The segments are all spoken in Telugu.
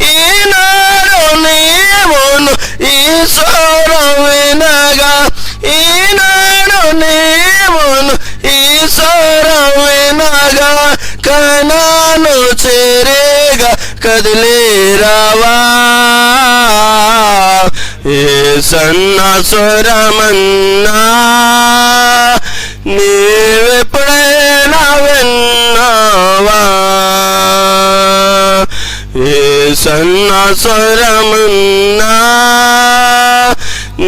ఈనాడు నీవును ఈ స్వరం వినగా, ఈనాడు నీవును ఈ స్వరం వినగా, కనాను చేరేగా కదిలేరావా. యేసన్న స్వరమన్నా నీవెప్పుడైనా విన్నావా. యేసన్న స్వరమన్నా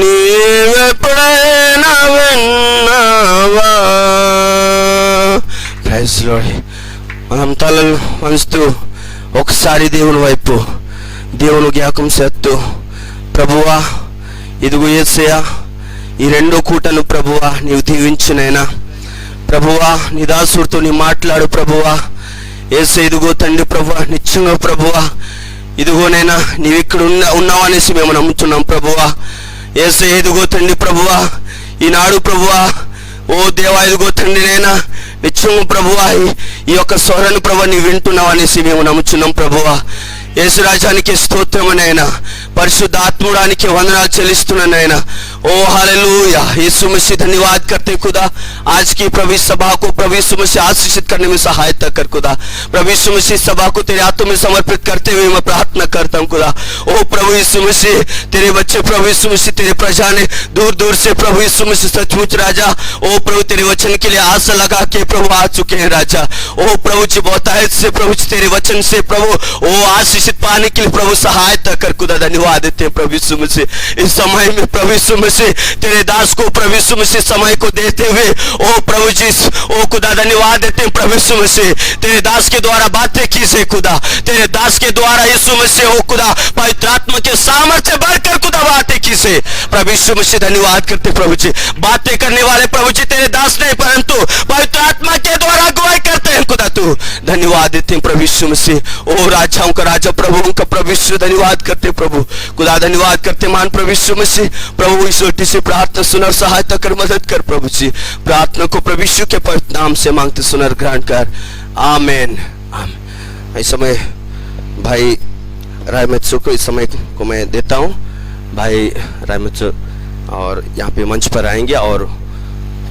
నీవెప్పుడైనా విన్నావా. Praise Lord. మనం తలలు వంచుతూ ఒకసారి దేవుని వైపు, దేవుని జ్ఞాపకం చేస్తూ, ప్రభువా ఇదిగో యేసయ్యా ఈ రెండో కూటను ప్రభువా నీవు దీవించునైనా. ప్రభువా నీ దాసుడితో నీ మాట్లాడు ప్రభువా. యేసయ్య ఇదిగో తండ్రి ప్రభువా, నిత్యంగా ప్రభువా ఇదిగోనైనా నీవు ఇక్కడ ఉన్నావనేసి మేము నమ్ముతున్నాం ప్రభువా. యేసయ్య ఇదిగో తండ్రి ప్రభువా, ఈనాడు ప్రభువా ఓ దేవా ఇదిగో తండ్రినైనా నిత్యము ప్రభువా ఈ యొక్క స్వరాన్ని ప్రభువా నీవు వింటున్నావనేసి మేము నమ్ముతున్నాం ప్రభువా. యేసు రాజానికి స్తోత్రమునైనా, परिशुद्ध आत्मुड़ा के वंदना चलिस्तुना नैना। ओ हालेलुया। यीशु मसीह धन्यवाद करते खुदा आज की प्रभु सभा को प्रभु यीशु मसीह आशीषित करने में सहायता कर खुदा। प्रभु यीशु मसीह सभा को तेरे हाथों में समर्पित करते हुए मैं प्रार्थना करता हूँ खुदा। ओ प्रभु यीशु मसीह तेरे बच्चे प्रभु यीशु मसीह तेरे प्रजा ने दूर दूर से प्रभु यीशु मसीह सचमुच राजा ओ प्रभु तेरे वचन के लिए आशा लगा के प्रभु आ चुके हैं राजा। ओ प्रभु जी बहुतायत से प्रभु तेरे वचन से प्रभु ओ आशीषित पाने के लिए प्रभु सहायता कर खुदा। धन्यवाद देते हैं प्रभु यीशु मसीह इस समय में प्रभु यीशु मसीह तेरे दास को प्रभु यीशु मसीह समय को देते हुए ओ प्रभु जी ओ खुदा धन्यवाद देते हैं प्रभु यीशु मसीह तेरे दास के द्वारा बातें की से खुदा। तेरे दास के द्वारा यीशु मसीह ओ खुदा पवित्र आत्मा के सामर्थ्य बढ़कर खुदा बातें की से प्रभु यीशु मसीह धन्यवाद करते प्रभु जी। बातें करने वाले प्रभु जी तेरे दास नहीं परंतु पवित्र आत्मा के द्वारा अगुवाई करते हैं खुदा। तू धन्यवाद देते हैं प्रभु यीशु मसीह। ओ राजाओं का राजा प्रभुओं का प्रभु यीशु धन्यवाद करते प्रभु खुदा। धन्यवाद करते मान प्रभु यीशु मसीह। प्रभु इस छोटी सी प्रार्थना सुनर सहायता कर मदद कर प्रभु जी। प्रार्थना को प्रभु यीशु के पवित्र नाम से मांगते सुनर ग्रहण कर आमेन। इस समय भाई रायमत्सु को इस समय को मैं देता हूँ। भाई रायमत्सु और यहाँ पे मंच पर आएंगे और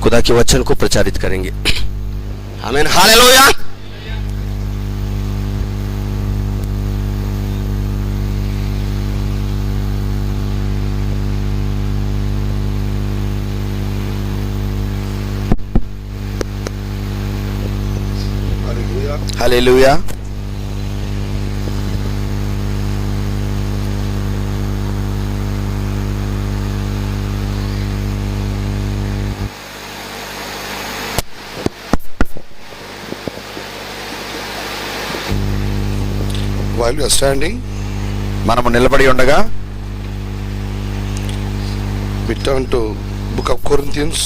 खुदा के वचन को प्रचारित करेंगे। आमीन hallelujah. Hallelujah. While you are standing, మనము నిలబడి ఉండగా we turn to book of Corinthians.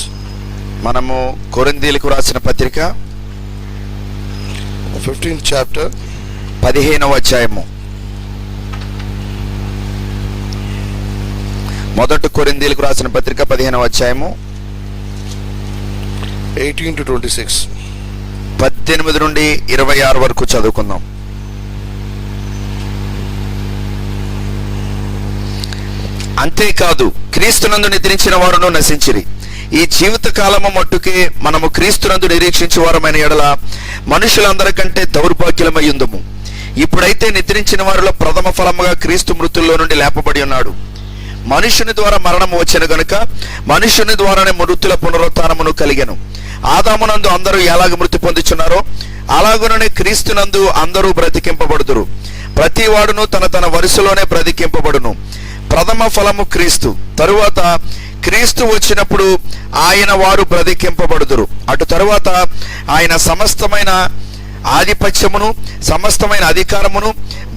మనము కొరింథీయులకు రాసిన పత్రిక 15th chapter 15వ అధ్యాయము మొదటి కొరింథీయులకు రాసిన పత్రిక 15వ అధ్యాయము 18 to 26. 18 నుండి 26 వరకు చదువుకుందాం. అంతేకాదు క్రీస్తునందు నిద్రించిన వారును నశించిరి. ఈ జీవిత కాలము మట్టుకే మనము క్రీస్తునందు నిరీక్షించే వారమైన ఎడల మనుషులందరికంటే దౌర్భాగ్యులమై ఉందుము. ఇప్పుడైతే నిద్రించిన వారిలో ప్రథమ ఫలముగా క్రీస్తు మృతుల్లో నుండి లేపబడి ఉన్నాడు. మనుషుని ద్వారా మరణము వచ్చెను గనుక మనుషుని ద్వారానే మృతుల పునరుత్థానమును కలిగెను. ఆదామునందు అందరూ ఎలాగ మృతి పొందుచున్నారో అలాగుననే క్రీస్తునందు అందరూ బ్రతికింపబడుదురు. ప్రతి వాడును తన తన వరుసలోనే బ్రతికింపబడును. ప్రథమ ఫలము క్రీస్తు, తరువాత క్రీస్తు వచ్చినప్పుడు ఆయన వారు బ్రతికింపబడుదురు. అటు తరువాత ఆయన సమస్తమైన ఆధిపత్యమును సమస్తమైన అధికారమును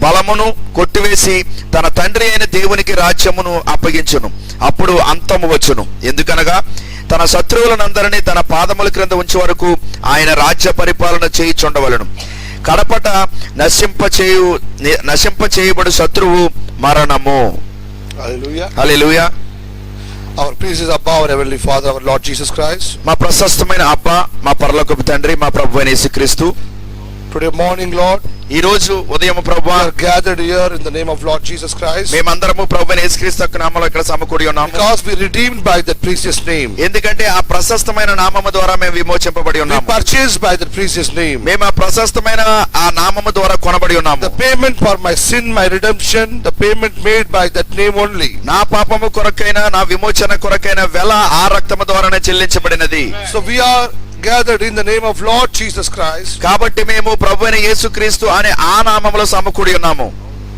బలమును కొట్టివేసి తన తండ్రి అయిన దేవునికి రాజ్యమును అప్పగించును. అప్పుడు అంతము వచ్చును. ఎందుకనగా తన శత్రువులనందరినీ తన పాదముల క్రింద ఉంచే వరకు ఆయన రాజ్య పరిపాలన చేయుచుండవలెను. కడపట నశింప చేయబడు శత్రువు మరణము. Hallelujah. Hallelujah. Our praise is above our heavenly Father, our Lord Jesus Christ. మా ప్రశస్తమైన అబ్బా, మా పరలోకపు తండ్రి, మా ప్రభువైన యేసుక్రీస్తు. Today morning, Lord, ఈ రోజు ఉదయం we ప్రభువా are gathered here in the name of Lord Jesus Christ మేమందరము ప్రభువైన యేసుక్రీస్తు యొక్క నామములో ఇక్కడ సమకూడి ఉన్నాము. because we redeemed by that precious name. ఎందుకంటే ఆ ప్రశస్తమైన నామము ద్వారా మేము విమోచింపబడి We ఉన్నాము. purchased by that precious name. మేము ఆ ప్రశస్తమైన ఆ నామము ద్వారా కొనబడి ఉన్నాము. The payment for my sin, my redemption, the payment made by that name only. నా పాపము కొరకైన నా విమోచన కొరకైన వెల ఆ రక్తము ద్వారానే చెల్లించబడినది. So we are gathered in the name of Lord Jesus Christ. కాబట్టి మేము ప్రభువైన యేసుక్రీస్తు అనే ఆ నామములో సమకూడి ఉన్నాము.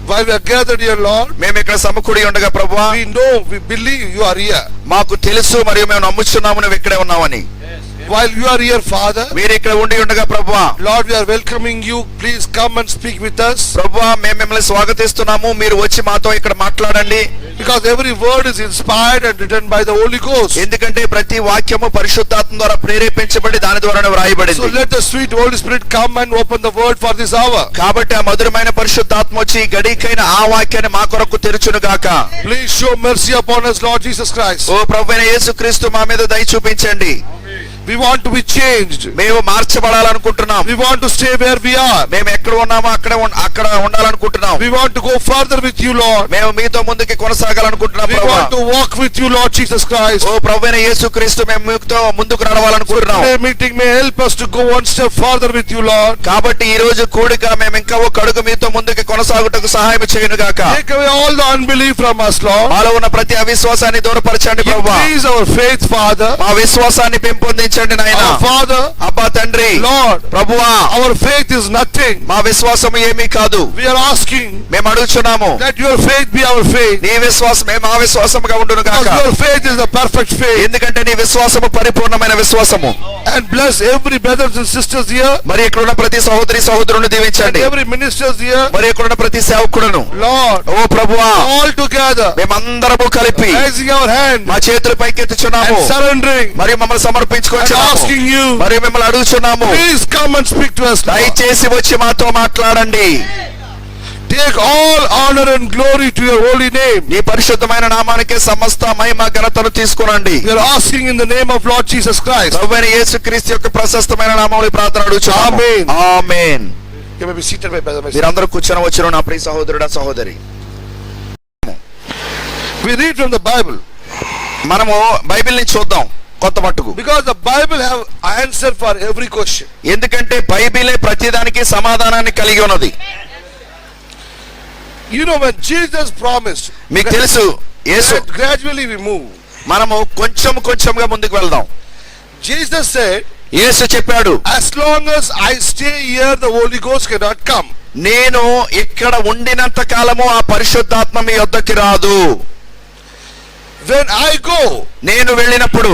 While we are gathered here, Lord, మేము ఇక్కడ సమకూడి ఉండగా ప్రభువా we know, we believe you are here. మాకు తెలుసు మరియు మేము నమ్ముచున్నాము నువ్వు ఇక్కడే ఉన్నావని. While you are here, Father, మీరు ఇక్కడ ఉండి ఉండగా ప్రభువా Lord, we are welcoming you. Please come and speak with us. ప్రభువా మేము మిమ్మల్ని స్వాగతిస్తున్నాము. మీరు వచ్చి మాతో ఇక్కడ మాట్లాడండి. Because every word is inspired and written by the Holy Ghost. ఎందుకంటే ప్రతి వాక్యము పరిశుద్ధాత్మ ద్వారా ప్రేరేపించబడి దాని ద్వారానే So వ్రాయబడింది. let the sweet Holy Spirit come and open the word for this hour. కాబట్టి ఆ మధురమైన పరిశుద్ధాత్మ వచ్చి గడికైన ఆ వాక్యాన్ని మా కొరకు తెరుచును గాక. Please show mercy upon us, Lord Jesus Christ. ఓ ప్రభువైన యేసుక్రీస్తు మా మీద దయ చూపించండి. We want to be changed. మేము మార్చబడాలనుకుంటున్నాం. We want to stay where we are. మేము ఎక్కడ ఉన్నామో అక్కడ ఉండాలనుకుంటున్నాం. We want to go further with you, Lord. మేము మీతో ముందుకి కొనసాగాలనుకుంటున్నాం We ప్రభువా. want to walk with you, Lord Jesus Christ. ఓ ప్రభువైన యేసుక్రీస్తు మేము మీతో ముందుకు నడవాలనుకుంటున్నాం. Today meeting may help us to go one step further with you, Lord. కాబట్టి ఈ రోజు కూడిక మేము ఇంకా ఒక అడుగు మీతో ముందుకు కొనసాగుటకు సహాయం చేయను గాక. Take away all the unbelief from us, Lord. మాలో ఉన్న ప్రతి అవిశ్వాసాన్ని దూరపరచండి ప్రభువా. Increase our faith, Father. మా విశ్వాసాన్ని పెంపొందించండి నాయనా. Our Father, అబ్బా తండ్రి Lord, ప్రభువా our faith is nothing. మా విశ్వాసం ఏమీ కాదు. We are asking మేము అడుగుచున్నాము that your faith be our faith. నీ విశ్వాసమే మా విశ్వాసముగా ఉండును Because గాక. your faith is the perfect faith. ఎందుకంటే నీ విశ్వాసము పరిపూర్ణమైన విశ్వాసము. And bless every brothers and sisters here. మరి ఇక్కడ ఉన్న ప్రతి సహోదరి సహోదరుని And దీవించండి. every ministers here. మరి ఇక్కడ ఉన్న ప్రతి సేవకుడును Lord, ఓ ప్రభువా all together, మేమందరము కలిపి raising our hand మా చేతులు పైకెత్తుచున్నాము. and surrendering మరి మమ్మల్ని and సమర్పించుకొచ్చున్నాము. asking you, మరి మిమ్మల్ని అడుగుచున్నాము please come and speak to us, Lord. దయచేసి వచ్చి మాతో మాట్లాడండి. Take all honor and glory to your holy name. నీ పరిశుద్ధమైన నామానికి సమస్త మహిమ ఘనతను తీసుకురండి. We are asking in the name of Lord Jesus Christ. ప్రభువైన యేసుక్రీస్తు యొక్క ప్రశస్తమైన నామములో ఈ ప్రార్థన అడుగుచున్నాము. ఆమేన్. ఆమేన్. You may be seated, my brother, my sister. మీరందరూ కూర్చొనవచ్చును నా ప్రియ సహోదరుడా సహోదరి. We read from the Bible మనము బైబిల్ని చూద్దాం కొత్త మట్టుకు. because the Bible have answer for every question. ఎందుకంటే బైబిలే ప్రతిదానికి సమాధానాన్ని కలిగి ఉన్నది. You know, when Jesus promised, మీకు తెలుసు యేసు gradually we move. మనము కొంచెంగా ముందుకు వెళ్దాం. Jesus said, యేసు చెప్పాడు as long as I stay here, the Holy Ghost cannot come. నేను ఇక్కడ ఉండినంత కాలము ఆ పరిశుద్ధాత్మ మీ యొద్దకి రాదు. When I go, నేను వెళ్ళినప్పుడు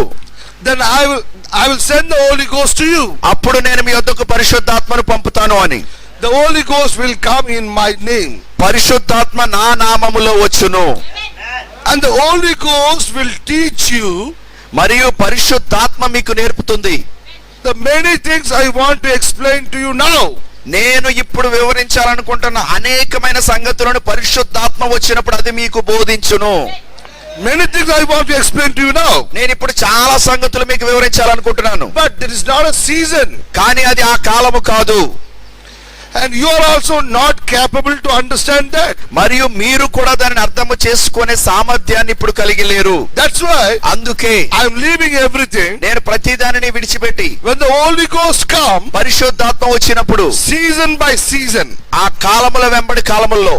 then I will send the Holy Ghost to you. అప్పుడు నేను మీ యొద్దకు పరిశుద్ధాత్మను పంపుతాను అని. The Holy Ghost will come in my name. పరిశుద్ధాత్మ నా నామములో వచ్చును. And the Holy Ghost will teach you మరియు పరిశుద్ధాత్మ మీకు నేర్పుతుంది. the many things I want to explain to you now. నేను ఇప్పుడు వివరించాలనుకుంటున్న అనేకమైన సంగతులను పరిశుద్ధాత్మ వచ్చినప్పుడు అది మీకు బోధించును. Many things I want to explain to you now. నేను ఇప్పుడు చాలా సంగతులు మీకు వివరించాలనుకుంటున్నాను. But there is not a season. కానీ అది ఆ కాలము కాదు. And you are also not capable to understand that. మరియు మీరు కూడా దానిని అర్థము చేసుకునే సామర్థ్యాన్ని ఇప్పుడు కలిగి లేరు. That's why అందుకే I am leaving everything. నేను ప్రతి దానిని విడిచిపెట్టి When the Holy Ghost come, పరిశుద్ధాత్మ వచ్చినప్పుడు season by season. ఆ కాలముల వెంబడి కాలముల్లో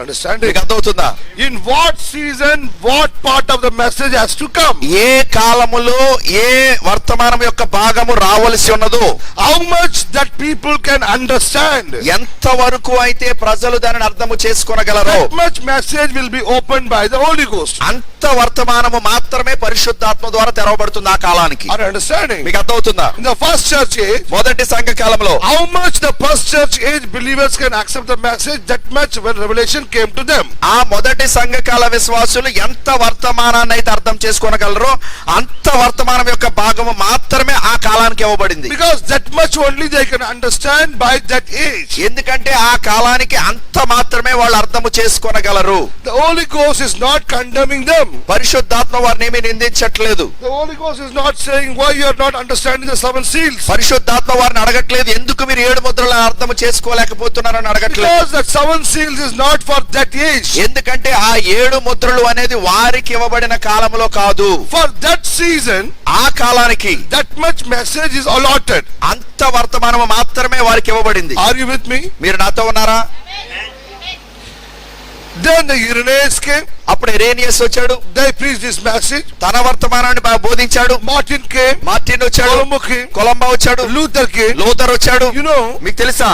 Understanding? మీకు అర్థమవుతుందా? In what season, what part of the message has to come? ఏ కాలములో ఏ వర్తమానం యొక్క భాగము రావలసి ఉన్నదో, How much that people can understand? ఎంత వరకు అయితే ప్రజలు దానిని అర్థము చేసుకోనగలరో That much message will be opened by the Holy Ghost. అంత వర్తమానము మాత్రమే పరిశుద్ధాత్మ ద్వారా తెరవబడుతుంది ఆ కాలానికి. Are you understanding? మీకు అర్థమవుతుందా? In the first church age, మొదటి సంఘ కాలంలో how much the first church age believers can accept the message, that much when revelation came to them. ఆ మొదటి సంఘకాల విశ్వాసులు ఎంత వర్తమానాన్ని అయితే అర్థం చేసుకోనగలరో అంత వర్తమానం యొక్క భాగము మాత్రమే ఆ కాలానికి ఇవ్వబడింది. Because that much only they can understand by that age. ఎందుకంటే ఆ కాలానికి అంత మాత్రమే వాళ్ళు అర్థము చేసుకోనగలరు. The Holy Ghost is not condemning them. పరిశుద్ధాత్మ వారిని ఏమీ నిందించట్లేదు. The Holy Ghost is not saying why you are not understanding the seven seals. పరిశుద్ధాత్మ వారిని అడగట్లేదు ఎందుకు మీరు 7 ముద్రల అర్థము చేసుకోలేకపోతున్నారని అడగట్లేదు. Because that seven seals is not for that age. ఎందుకంటే ఆ 7 ముద్రలు అనేది వారికి ఇవ్వబడిన కాలంలో కాదు. For that season, ఆ కాలానికి that much message is allotted. అంత వర్తమానము మాత్రమే వారికి ఇవ్వబడింది. Are you with me? మీరు నాతో ఉన్నారా? Then the Irenaeus came. అప్పుడు ఇరేనియస్ వచ్చాడు. They preached this message. తన వర్తమానాన్ని బోధించాడు. Martin came. మార్టిన్ వచ్చాడు. Columba came. కొలంబా వచ్చాడు. Luther came. లూథర్ వచ్చాడు. You know మీకు తెలుసా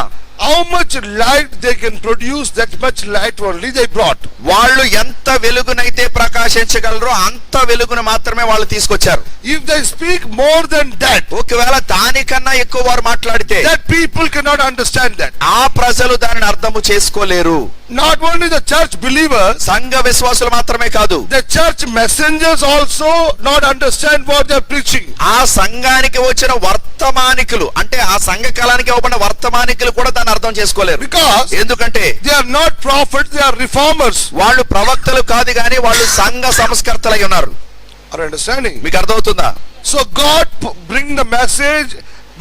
how much light they can produce? That much light only they brought. వాళ్ళు ఎంత వెలుగునైతే ప్రకాశించగలరో అంత వెలుగును మాత్రమే వాళ్ళు తీసుకొచ్చారు. If they speak more than that, ఒకవేళ దానికన్నా ఎక్కువ వారు మాట్లాడితే that people cannot understand that. ఆ ప్రజలు దానిని అర్థము చేసుకోలేరు. Not only the church believers, సంఘ విశ్వాసులు మాత్రమే కాదు, the church messengers also not understand what they are preaching. ఆ సంఘానికి వచ్చిన వర్తమానికులు అంటే ఆ సంఘ కాలానికి ఇవ్వబడిన వర్తమానికులు కూడా దాన్ని అర్థం చేసుకోలేరు. Because ఎందుకంటే they are not prophets, they are reformers. వాళ్ళు ప్రవక్తలు కాదు గాని వాళ్ళు సంఘ సంస్కర్తలై ఉన్నారు. Are you understanding? మీకు అర్థమవుతుందా? So God bring the message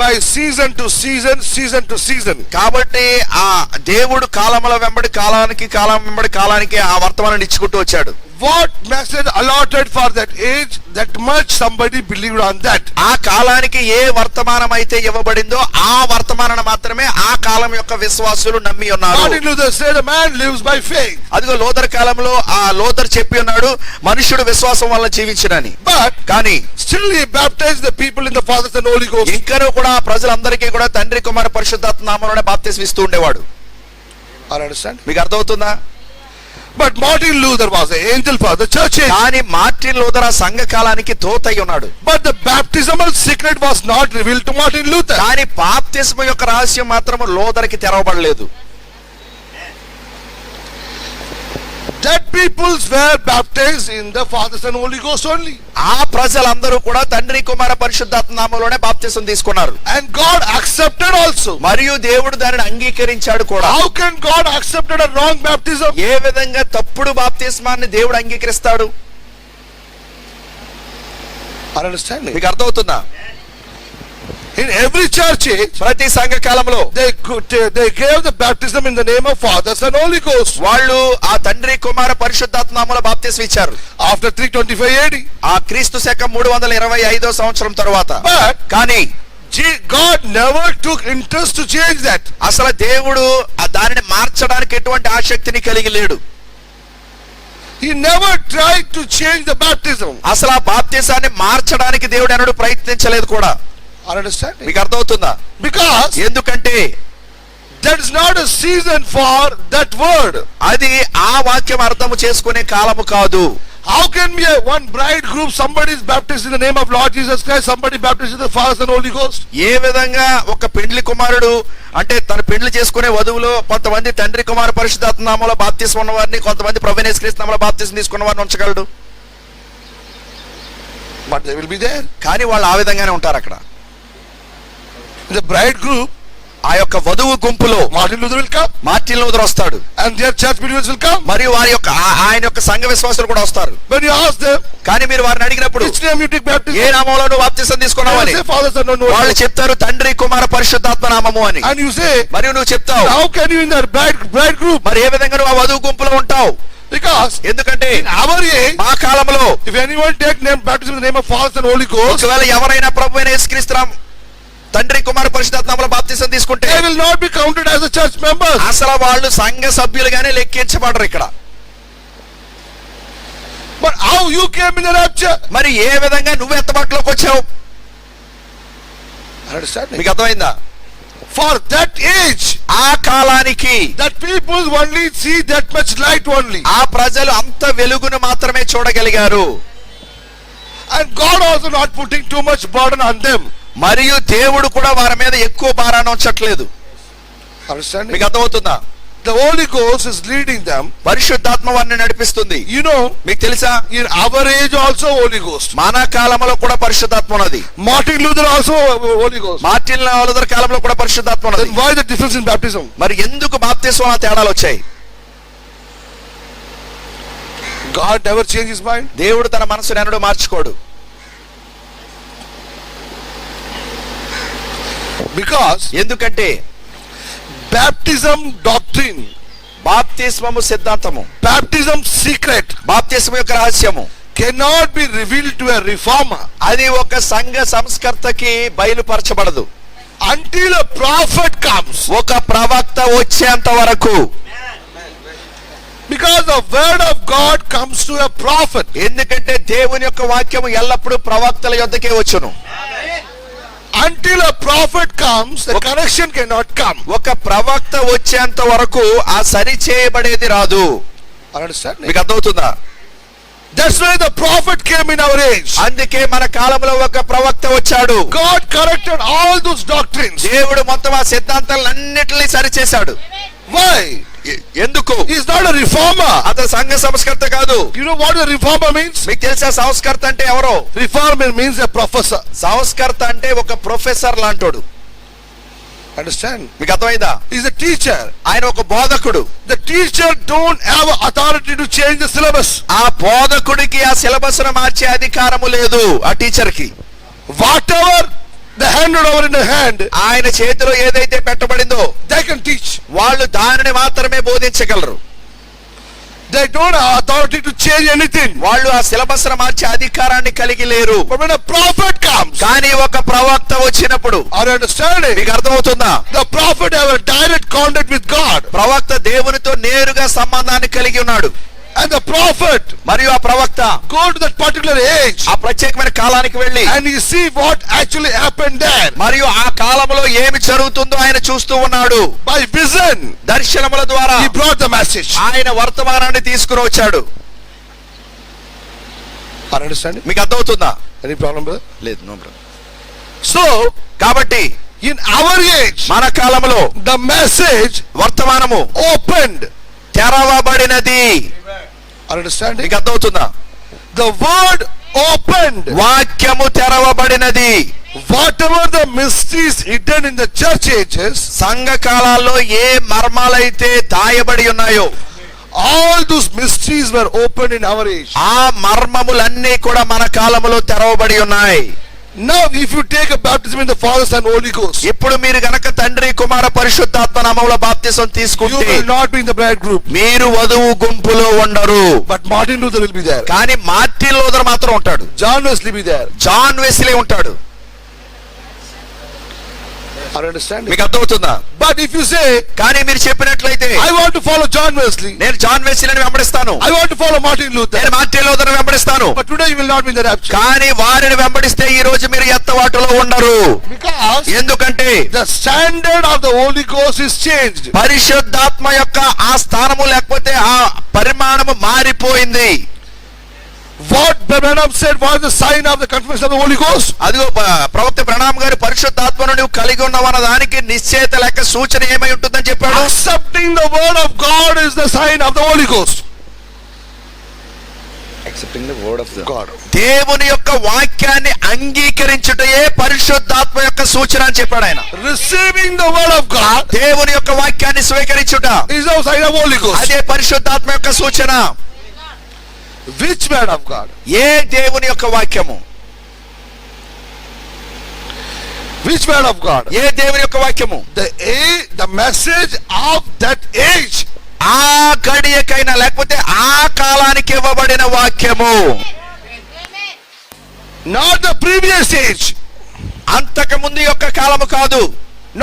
by season to season, season to season. కాబట్టి ఆ దేవుడు కాలముల వెంబడి కాలానికి కాలం వెంబడి కాలానికి ఆ వర్తమానాన్ని ఇచ్చుకుంటూ వచ్చాడు. What message allotted for that age, that much somebody believed on that. ఆ కాలానికి ఏ వర్తమానం అయితే ఇవ్వబడిందో ఆ వర్తమానాన్ని మాత్రమే ఆ కాలం యొక్క విశ్వాసులు నమ్మి ఉన్నారు. Martin Luther said a man lives by faith. అదిగో లోదర్ కాలంలో ఆ లోదర్ చెప్పి ఉన్నాడు మనుషుడు విశ్వాసం వల్ల జీవించడని. But కానీ still he baptized the people in the Father and Holy Ghost. ఇంకనూ కూడా ప్రజలందరికీ కూడా తండ్రి కుమార పరిశుద్ధాత్మ నామములోనే బాప్తిస్మం ఇస్తూ ఉండేవాడు. Are you understand? మీకు అర్థమవుతుందా? But Martin Luther was an angel for the church age. కానీ మార్టిన్ లూథర్ ఆ సంఘ కాలానికి దూత అయి ఉన్నాడు. But the baptismal secret was not revealed to Martin Luther. కానీ బాప్తిస్మం యొక్క రహస్యం మాత్రం లూథర్కి తెరవబడలేదు. That peoples were baptized in the Father and Holy Ghost only. ఆ ప్రజలందరూ కూడా తండ్రి కుమార పరిశుద్ధాత్మ నామములోనే బాప్తిస్మం తీసుకున్నారు. And God accepted also. మరియు దేవుడు దానిని అంగీకరించాడు కూడా. How can God accepted a wrong baptism? ఏ విధంగా తప్పుడు బాప్తిస్మాన్ని దేవుడు అంగీకరిస్తాడు? Are you understanding? మీకు అర్థమవుతుందా? In every church age, ప్రతి సంఘ కాలంలో they gave the baptism in the name of Father and Holy Ghost. వాళ్ళు ఆ తండ్రి కుమార పరిశుద్ధాత్మ నామములో బాప్తిస్మం ఇచ్చారు. After 325 AD. ఆ క్రీస్తు శకం 325వ సంవత్సరం తరువాత. But కానీ God never took interest to change that. అసలు దేవుడు దానిని మార్చడానికి ఎటువంటి ఆసక్తిని కలిగి లేడు. He never tried to change the baptism. అసలు ఆ బాప్తిసాన్ని మార్చడానికి దేవుడు ఎన్నడూ ప్రయత్నించలేదు కూడా. Are you understanding? మీకు అర్థమవుతుందా? Because ఎందుకంటే that is not a season for that word. అది ఆ వాక్యం అర్థము చేసుకునే కాలము కాదు. How can be one bride group, somebody is baptized in the name of Lord Jesus Christ, somebody baptized in the Father and Holy Ghost? ఏ విధంగా ఒక పెండ్లి కుమారుడు అంటే తన పెండ్లి చేసుకునే వధువులో కొంతమంది తండ్రి కుమార పరిశుద్ధాత్మ నామములో బాప్తిస్మం ఉన్న వారిని, కొంతమంది ప్రభువైన యేసుక్రీస్తు నామములో బాప్తిస్మం తీసుకున్న వారిని ఉంచగలడు? But they will be there. కానీ వాళ్ళు ఆ విధంగానే ఉంటారు అక్కడ. The bride group, ఆ యొక్క వధువు గుంపులో Martin Luther will come, Martin Luther వస్తాడు. and their church believers will come. మరియు వారి యొక్క ఆయన యొక్క సంఘ విశ్వాసులు కూడా వస్తారు. When you ask them, కానీ మీరు వారిని అడిగినప్పుడు which name you take baptism? ఏ నామములో నువ్వు బాప్తిస్మం తీసుకున్నావు అని They say Father, Son, and Holy వాళ్ళు Ghost. చెప్తారు తండ్రి కుమార పరిశుద్ధాత్మ నామము అని. And you say, మరియు నువ్వు చెప్తావు how can you in the bride group? మరి ఏ విధంగా నువ్వు ఆ వధువు గుంపులో ఉంటావు? Because ఎందుకంటే in our age, మా కాలంలో if anyone take name baptism in the name of Father and Holy Ghost, ఒకవేళ ఎవరైనా ప్రభువైన యేసుక్రీస్తు తండ్రి కుమార పరిశుద్ధాత్మ నామములో బాప్తిస్మం తీసుకుంటే they will not be counted as a church members. అసలు వాళ్ళు సంఘ సభ్యులుగానే లెక్కించబడరు ఇక్కడ. But how you came in the rapture? మరి ఏ విధంగా నువ్వు ఎత్తబాటులోకి వచ్చావు? Understanding? మీకు అర్థమైందా? For that age, ఆ కాలానికి that people only see that much light only. ఆ ప్రజలు అంత వెలుగును మాత్రమే చూడగలిగారు. And God also not putting too much burden on them. మరియు దేవుడు కూడా వారి మీద ఎక్కువ భారాన్ని ఉంచట్లేదు. Understanding? మీకు అర్థమవుతుందా? the Holy Ghost is leading them. పరిశుద్ధాత్మ వారిని నడిపిస్తుంది. You know, మీకు తెలుసా, in our age also Holy Ghost. మన కాలంలో కూడా పరిశుద్ధాత్మ ఉన్నది. Martin Luther also Holy Ghost. Martin Luther కాలంలో కూడా పరిశుద్ధాత్మ ఉన్నది. Then why the difference in baptism? మరి ఎందుకు బాప్తిస్మం తేడాలు వచ్చాయి? God never changed his mind. దేవుడు తన మనసును ఎన్నడూ మార్చుకోడు. Because ఎందుకంటే baptism doctrine, బాప్తిస్మము సిద్ధాంతము, baptism secret బాప్తిస్మం యొక్క రహస్యము cannot be revealed to a reformer అది ఒక సంఘ సంస్కర్తకి బయలుపరచబడదు. until a prophet comes. ఒక ప్రవక్త వచ్చేంత వరకు. Because the word of God comes to a prophet. ఎందుకంటే దేవుని యొక్క వాక్యము ఎల్లప్పుడూ ప్రవక్తల యొద్దకే వచ్చును. Until a prophet comes, the correction cannot come. ఒక ప్రవక్త వచ్చేంత వరకు ఆ సరి చేయబడేది రాదు. Understand? మీకు అర్థమవుతుందా? That's why the prophet came in our age. అందుకే మన కాలంలో ఒక ప్రవక్త వచ్చాడు. God corrected all those doctrines. దేవుడు మొత్తం ఆ సిద్ధాంతాలన్నిటిని సరిచేశాడు. Why? ఎందుకు? He is not a reformer. అతను సంఘ సంస్కర్త కాదు. You know what a reformer means? మీకు తెలుసా సంస్కర్త అంటే ఎవరో? Reformer means a professor. సంస్కర్త అంటే ఒక ప్రొఫెసర్ లాంటోడు. Understand? మీకు అర్థమైందా? He is a teacher. ఆయన ఒక బోధకుడు. The teacher don't have authority to change the syllabus. ఆ బోధకుడికి ఆ సిలబస్ ను మార్చే అధికారము లేదు ఆ టీచర్ కి. Whatever the handed over in the hand, ఆయన చేతిలో ఏదైతే పెట్టబడిందో they can teach. వాళ్ళు దానిని మాత్రమే బోధించగలరు. They don't have authority to change anything. వాళ్ళు ఆ సిలబస్ ను మార్చే అధికారాన్ని కలిగి లేరు. But when a prophet comes, కానీ ఒక ప్రవక్త వచ్చినప్పుడు, are you understanding? మీకు అర్థమవుతుందా? The prophet have a direct contact with God. ప్రవక్త దేవునితో నేరుగా సంబంధాన్ని కలిగి ఉన్నాడు. And the prophet మరియు ఆ ప్రవక్త go to that particular age ఆ ప్రత్యేకమైన కాలానికి వెళ్ళి and you see what actually happened there. మరియు ఆ కాలంలో ఏమి జరుగుతుందో ఆయన చూస్తూ ఉన్నాడు. By vision, దర్శనముల ద్వారా he brought the message. ఆయన వర్తమానాన్ని తీసుకుని వచ్చాడు. Are you understanding? మీకు అర్థమవుతుందా? Any problem, brother? లేదు, నో బ్రదర్. So, కాబట్టి in our age, మన కాలంలో the message వర్తమానము opened. తెరవబడినది. Are you understanding? మీకు అర్థమవుతుందా? The word opened. వాక్యము తెరవబడినది. Whatever the mysteries hidden in the church ages, సంఘ కాలాల్లో ఏ మర్మాలైతే దాయబడి ఉన్నాయో all those mysteries were opened in our age. ఆ మర్మములన్నీ కూడా మన కాలములో తెరవబడి ఉన్నాయి. Now if you take a baptism in the Father, Son, Holy Ghost, ఇప్పుడు మీరు గనక తండ్రి కుమార పరిశుద్ధాత్మ నామములో బాప్తిసం you తీసుకుంటే will not be in the bride group, మీరు వధువు గుంపులో ఉండరు. but Martin Luther will be there. కానీ మార్టిన్ లూథర్ మాత్రం ఉంటాడు. John Wesley be there. John Wesley ఉంటాడు. Are you understanding? మీకు అర్థమవుతుందా? But if you say, కానీ మీరు చెప్పినట్లయితే I want to follow John Wesley, నేను జాన్ వెస్లీని వెంబడిస్తాను, I want to follow Martin Luther, నేను మార్టిన్ లూథర్ని వెంబడిస్తాను, but today you will not be in the rapture. కానీ వారిని వెంబడిస్తే ఈ రోజు మీరు ఎత్తవాటులో ఉండరు. Because ఎందుకంటే the standard of the Holy Ghost is changed. పరిశుద్ధాత్మ యొక్క ఆ స్థానము లేకపోతే ఆ పరిమాణము మారిపోయింది. What Branham said was the sign of the confession of the Holy Ghost. అదిగో ప్రవక్త బ్రహ్నాం గారు పరిశుద్ధాత్మను నువ్వు కలిగి ఉన్నావన్న దానికి నిశ్చయిత లేక సూచన ఏమై ఉంటుందని చెప్పాడు. Accepting the word of God is the sign of the Holy Ghost. God. దేవుని యొక్క వాక్యాన్ని అంగీకరించుటయే పరిశుద్ధాత్మ యొక్క సూచన అని చెప్పాడు ఆయన. Receiving the word of God దేవుని యొక్క వాక్యాన్ని స్వీకరించుట is the sign of Holy Ghost. అదే పరిశుద్ధాత్మ యొక్క సూచన. Which word of God? ఏ దేవుని యొక్క వాక్యము? Which word of God? ఏ దేవుని యొక్క వాక్యము? The message of that age. ఆ గడియకైనా లేకపోతే ఆ కాలానికి ఇవ్వబడిన వాక్యము. Not the previous age. అంతకు ముందు యొక్క కాలము కాదు.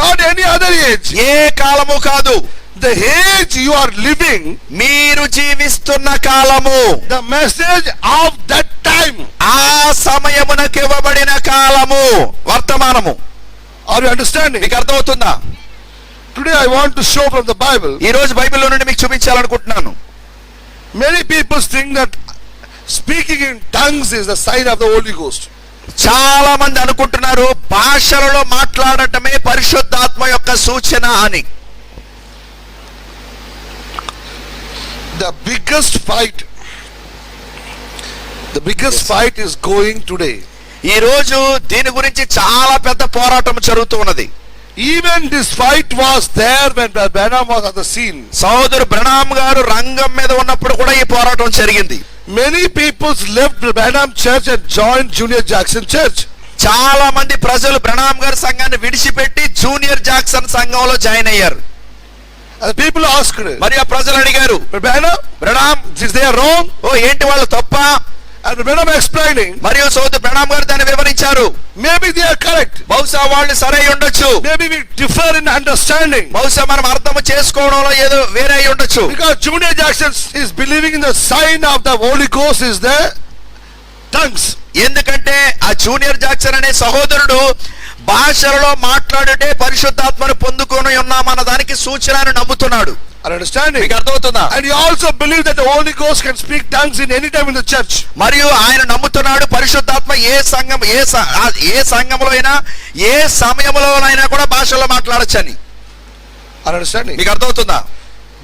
Not any other age. ఏ కాలము కాదు. The age you are living, మీరు జీవిస్తున్న కాలము, the message of that time. ఆ సమయమునకు ఇవ్వబడిన కాలము వర్తమానము. Are you understanding? మీకు అర్థమవుతుందా? Today I want to show from the Bible. ఈ రోజు బైబిల్లో నుండి మీకు చూపించాలనుకుంటున్నాను. Many people think that speaking in tongues is the sign of the Holy Ghost. చాలా మంది అనుకుంటున్నారు భాషలలో మాట్లాడటమే పరిశుద్ధాత్మ యొక్క సూచన అని. The biggest fight is going today. ఈ రోజు దీని గురించి చాలా పెద్ద పోరాటం జరుగుతూ ఉన్నది. Even this fight was there when Branham was on the scene. సోదరు బ్రహ్నాం గారు రంగం మీద ఉన్నప్పుడు కూడా ఈ పోరాటం జరిగింది. Many people left the Branham church and joined Junior Jackson church. చాలా మంది ప్రజలు బ్రహ్నాం గారి సంఘాన్ని విడిచిపెట్టి జూనియర్ జాక్సన్ సంఘంలో జాయిన్ అయ్యారు. And the people asked, మరి ఆ ప్రజలు అడిగారు, Branham, is they wrong? ఓ ఏంటి వాళ్ళు తప్ప? And Branham explaining, మరియు సోదరు బ్రహ్నాం గారు దాన్ని వివరించారు. maybe they are correct. బహుశా వాళ్ళు సరై ఉండొచ్చు. Maybe we differ in understanding. బహుశా మనం అర్థం చేసుకోవడంలో ఏదో వేరే అయి ఉండొచ్చు. Because Junior Jackson is believing in the sign of the Holy Ghost is the tongues. ఎందుకంటే ఆ జూనియర్ జాక్సన్ అనే సహోదరుడు భాషలలో మాట్లాడుటే పరిశుద్ధాత్మను పొందుకొని ఉన్నామన్న దానికి సూచనను నమ్ముతున్నాడు. Understanding? మీకు అర్థమవుతుందా? And he also believes that the Holy Ghost can speak tongues in any time in the church. మరియు ఆయన నమ్ముతున్నాడు పరిశుద్ధాత్మ ఏ సంఘంలో అయినా ఏ సమయంలోనైనా కూడా భాషలో మాట్లాడొచ్చని. Understanding? మీకు అర్థమవుతుందా?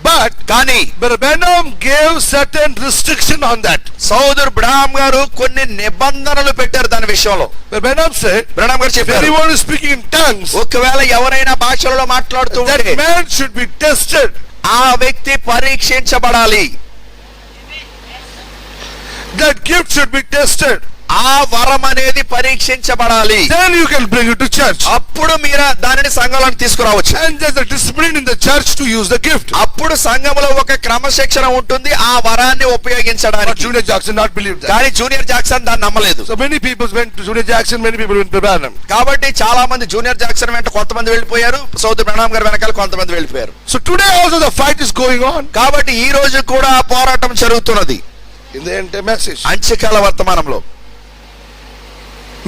But కానీ Branham gave certain restriction on that. సోదరు బ్రహ్నాం గారు కొన్ని నిబంధనలు పెట్టారు దాని విషయంలో. Branham said, బ్రహ్నాం గారు if చెప్పారు, anyone is speaking in tongues, ఒకవేళ ఎవరైనా భాషలలో మాట్లాడుతూ that ఉంటే man should be tested. ఆ వ్యక్తి పరీక్షించబడాలి. That gift should be tested. ఆ వరం అనేది పరీక్షించబడాలి. Then you can bring it to church. అప్పుడు మీరు దానిని సంఘంలోకి తీసుకురావచ్చు. And there's a discipline in the church to use the gift. అప్పుడు సంఘంలో ఒక క్రమశిక్షణ ఉంటుంది ఆ వరాన్ని But ఉపయోగించడానికి. Junior Jackson not believed that. కానీ జూనియర్ జాక్సన్ దాన్ని నమ్మలేదు. So many people went to Junior Jackson, many people went to Branham. కాబట్టి చాలా మంది జూనియర్ జాక్సన్ వెంట కొంతమంది వెళ్ళిపోయారు, సోదరు బ్రహ్నాం గారి వెనకాల కొంతమంది వెళ్ళిపోయారు. So today also the fight is going on. కాబట్టి ఈ రోజు కూడా ఆ పోరాటం జరుగుతున్నది In the end message. అంత్యకాల వర్తమానంలో.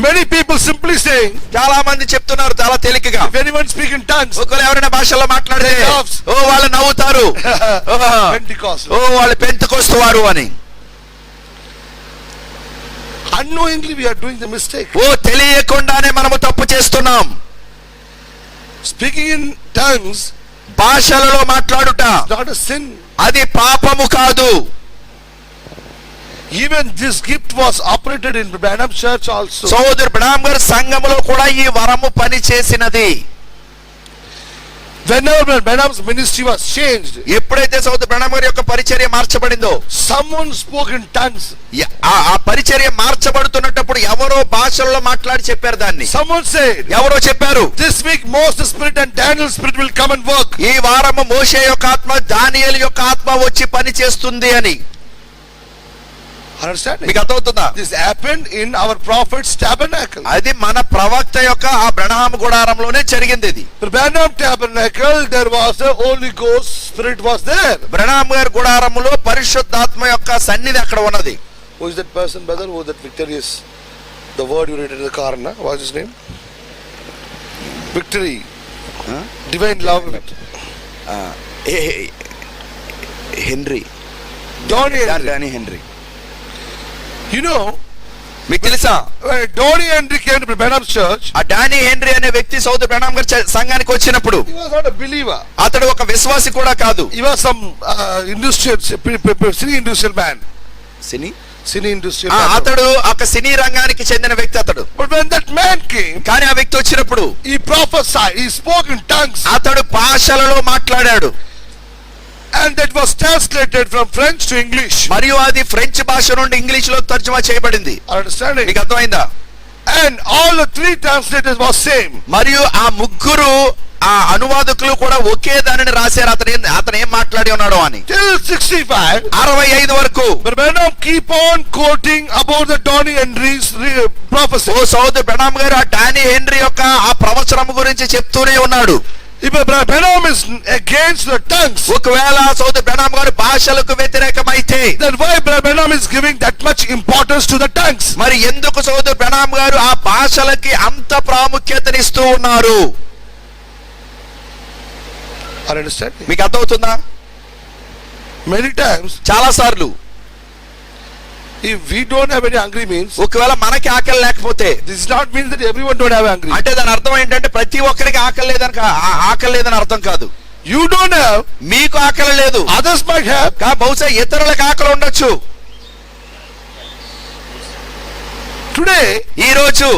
Many people simply saying, చాలా మంది చెప్తున్నారు చాలా తేలికగా, if anyone speak in tongues, ఒకవేళ ఎవరైనా భాషలో మాట్లాడితే They laughs. ఓ వాళ్ళు నవ్వుతారు, Pentecost. ఓ వాళ్ళు పెంతెకొస్తు వారు అని. Unknowingly we are doing the mistake. ఓ తెలియకుండానే మనము తప్పు చేస్తున్నాం. Speaking in tongues భాషలలో మాట్లాడుట is not a sin. అది పాపము కాదు. Even this gift was operated in Branham church also. సోదరు బ్రహ్నాం గారి సంఘములో కూడా ఈ వరము పని చేసినది. Whenever Branham's ministry was changed, ఎప్పుడైతే సోదరు బ్రహ్నాం గారి యొక్క పరిచర్య మార్చబడిందో, someone spoke in tongues. ఆ పరిచర్య మార్చబడుతున్నప్పుడు ఎవరో భాషల్లో మాట్లాడి చెప్పారు దాన్ని. Someone said, ఎవరో చెప్పారు, this week Moses spirit and Daniel's spirit will come and work. ఈ వారము మోషే యొక్క ఆత్మ దానియేలు యొక్క ఆత్మ వచ్చి పని చేస్తుంది అని. Understanding? మీకు అర్థమవుతుందా? This happened in our prophet's tabernacle. అది మన ప్రవక్త యొక్క ఆ బ్రహ్నాం గుడారంలోనే జరిగింది. ఇది The Branham tabernacle, there was a Holy Ghost spirit was there. బ్రహ్నాం గారి గుడారములో పరిశుద్ధాత్మ యొక్క సన్నిధి అక్కడ ఉన్నది. Who is that person, brother? Who is that victorious? The word you read in the car, na? What's his name? Victory. Divine love. Henry, Donnie Henry. Danny henry. You know, మీకు తెలుసా, when Donnie Henry came to Branham's church, ఆ డానీ హెన్రీ అనే వ్యక్తి సోదరు బ్రహ్నాం గారి సంఘానికి వచ్చినప్పుడు he was not a believer. అతడు ఒక విశ్వాసి కూడా కాదు. He was some cine industrial man. Cine industrial man. అతడు ఒక సినీ రంగానికి చెందిన వ్యక్తి అతడు. But when that man came, కానీ ఆ వ్యక్తి వచ్చినప్పుడు he prophesied, he spoke in tongues. అతడు భాషలలో మాట్లాడాడు. And that was translated from French to English. మరియు అది ఫ్రెంచ్ భాష నుండి ఇంగ్లీష్ లో తర్జుమా చేయబడింది. Understanding? మీకు అర్థమైందా? And all the three translators was same. మరియు ఆ ముగ్గురు ఆ అనువాదకులు కూడా ఒకే దానిని రాశారు, అతను ఏం మాట్లాడి ఉన్నాడో అని. Till 65, 65 వరకు but Branham keep on quoting about the Donnie Henry's prophecy. ఓ సోదరు బ్రహ్నాం గారు ఆ డానీ హెన్రీ యొక్క ఆ ప్రవచనం గురించి చెప్తూనే ఉన్నాడు. If Branham is against the tongues, ఒకవేళ సోదరు బ్రహ్నాం గారు భాషలకు వ్యతిరేకమైతే, then why Branham is giving that much importance to the tongues? మరి ఎందుకు సోదరు బ్రహ్నాం గారు ఆ భాషలకి అంత ప్రాముఖ్యతనిస్తూ ఉన్నారు? Understand? మీకు అర్థమవుతుందా? Many times, చాలా సార్లు if we don't have any hungry means, ఒకవేళ మనకి ఆకలి లేకపోతే, this does not mean that everyone don't have hungry. అంటే దాని అర్థం ఏంటంటే ప్రతి ఒక్కరికి ఆకలి లేదని అర్థం కాదు. You don't have, మీకు ఆకలి లేదు, others might have. బహుశా ఇతరులకు ఆకలి ఉండొచ్చు. Today, ఈ రోజు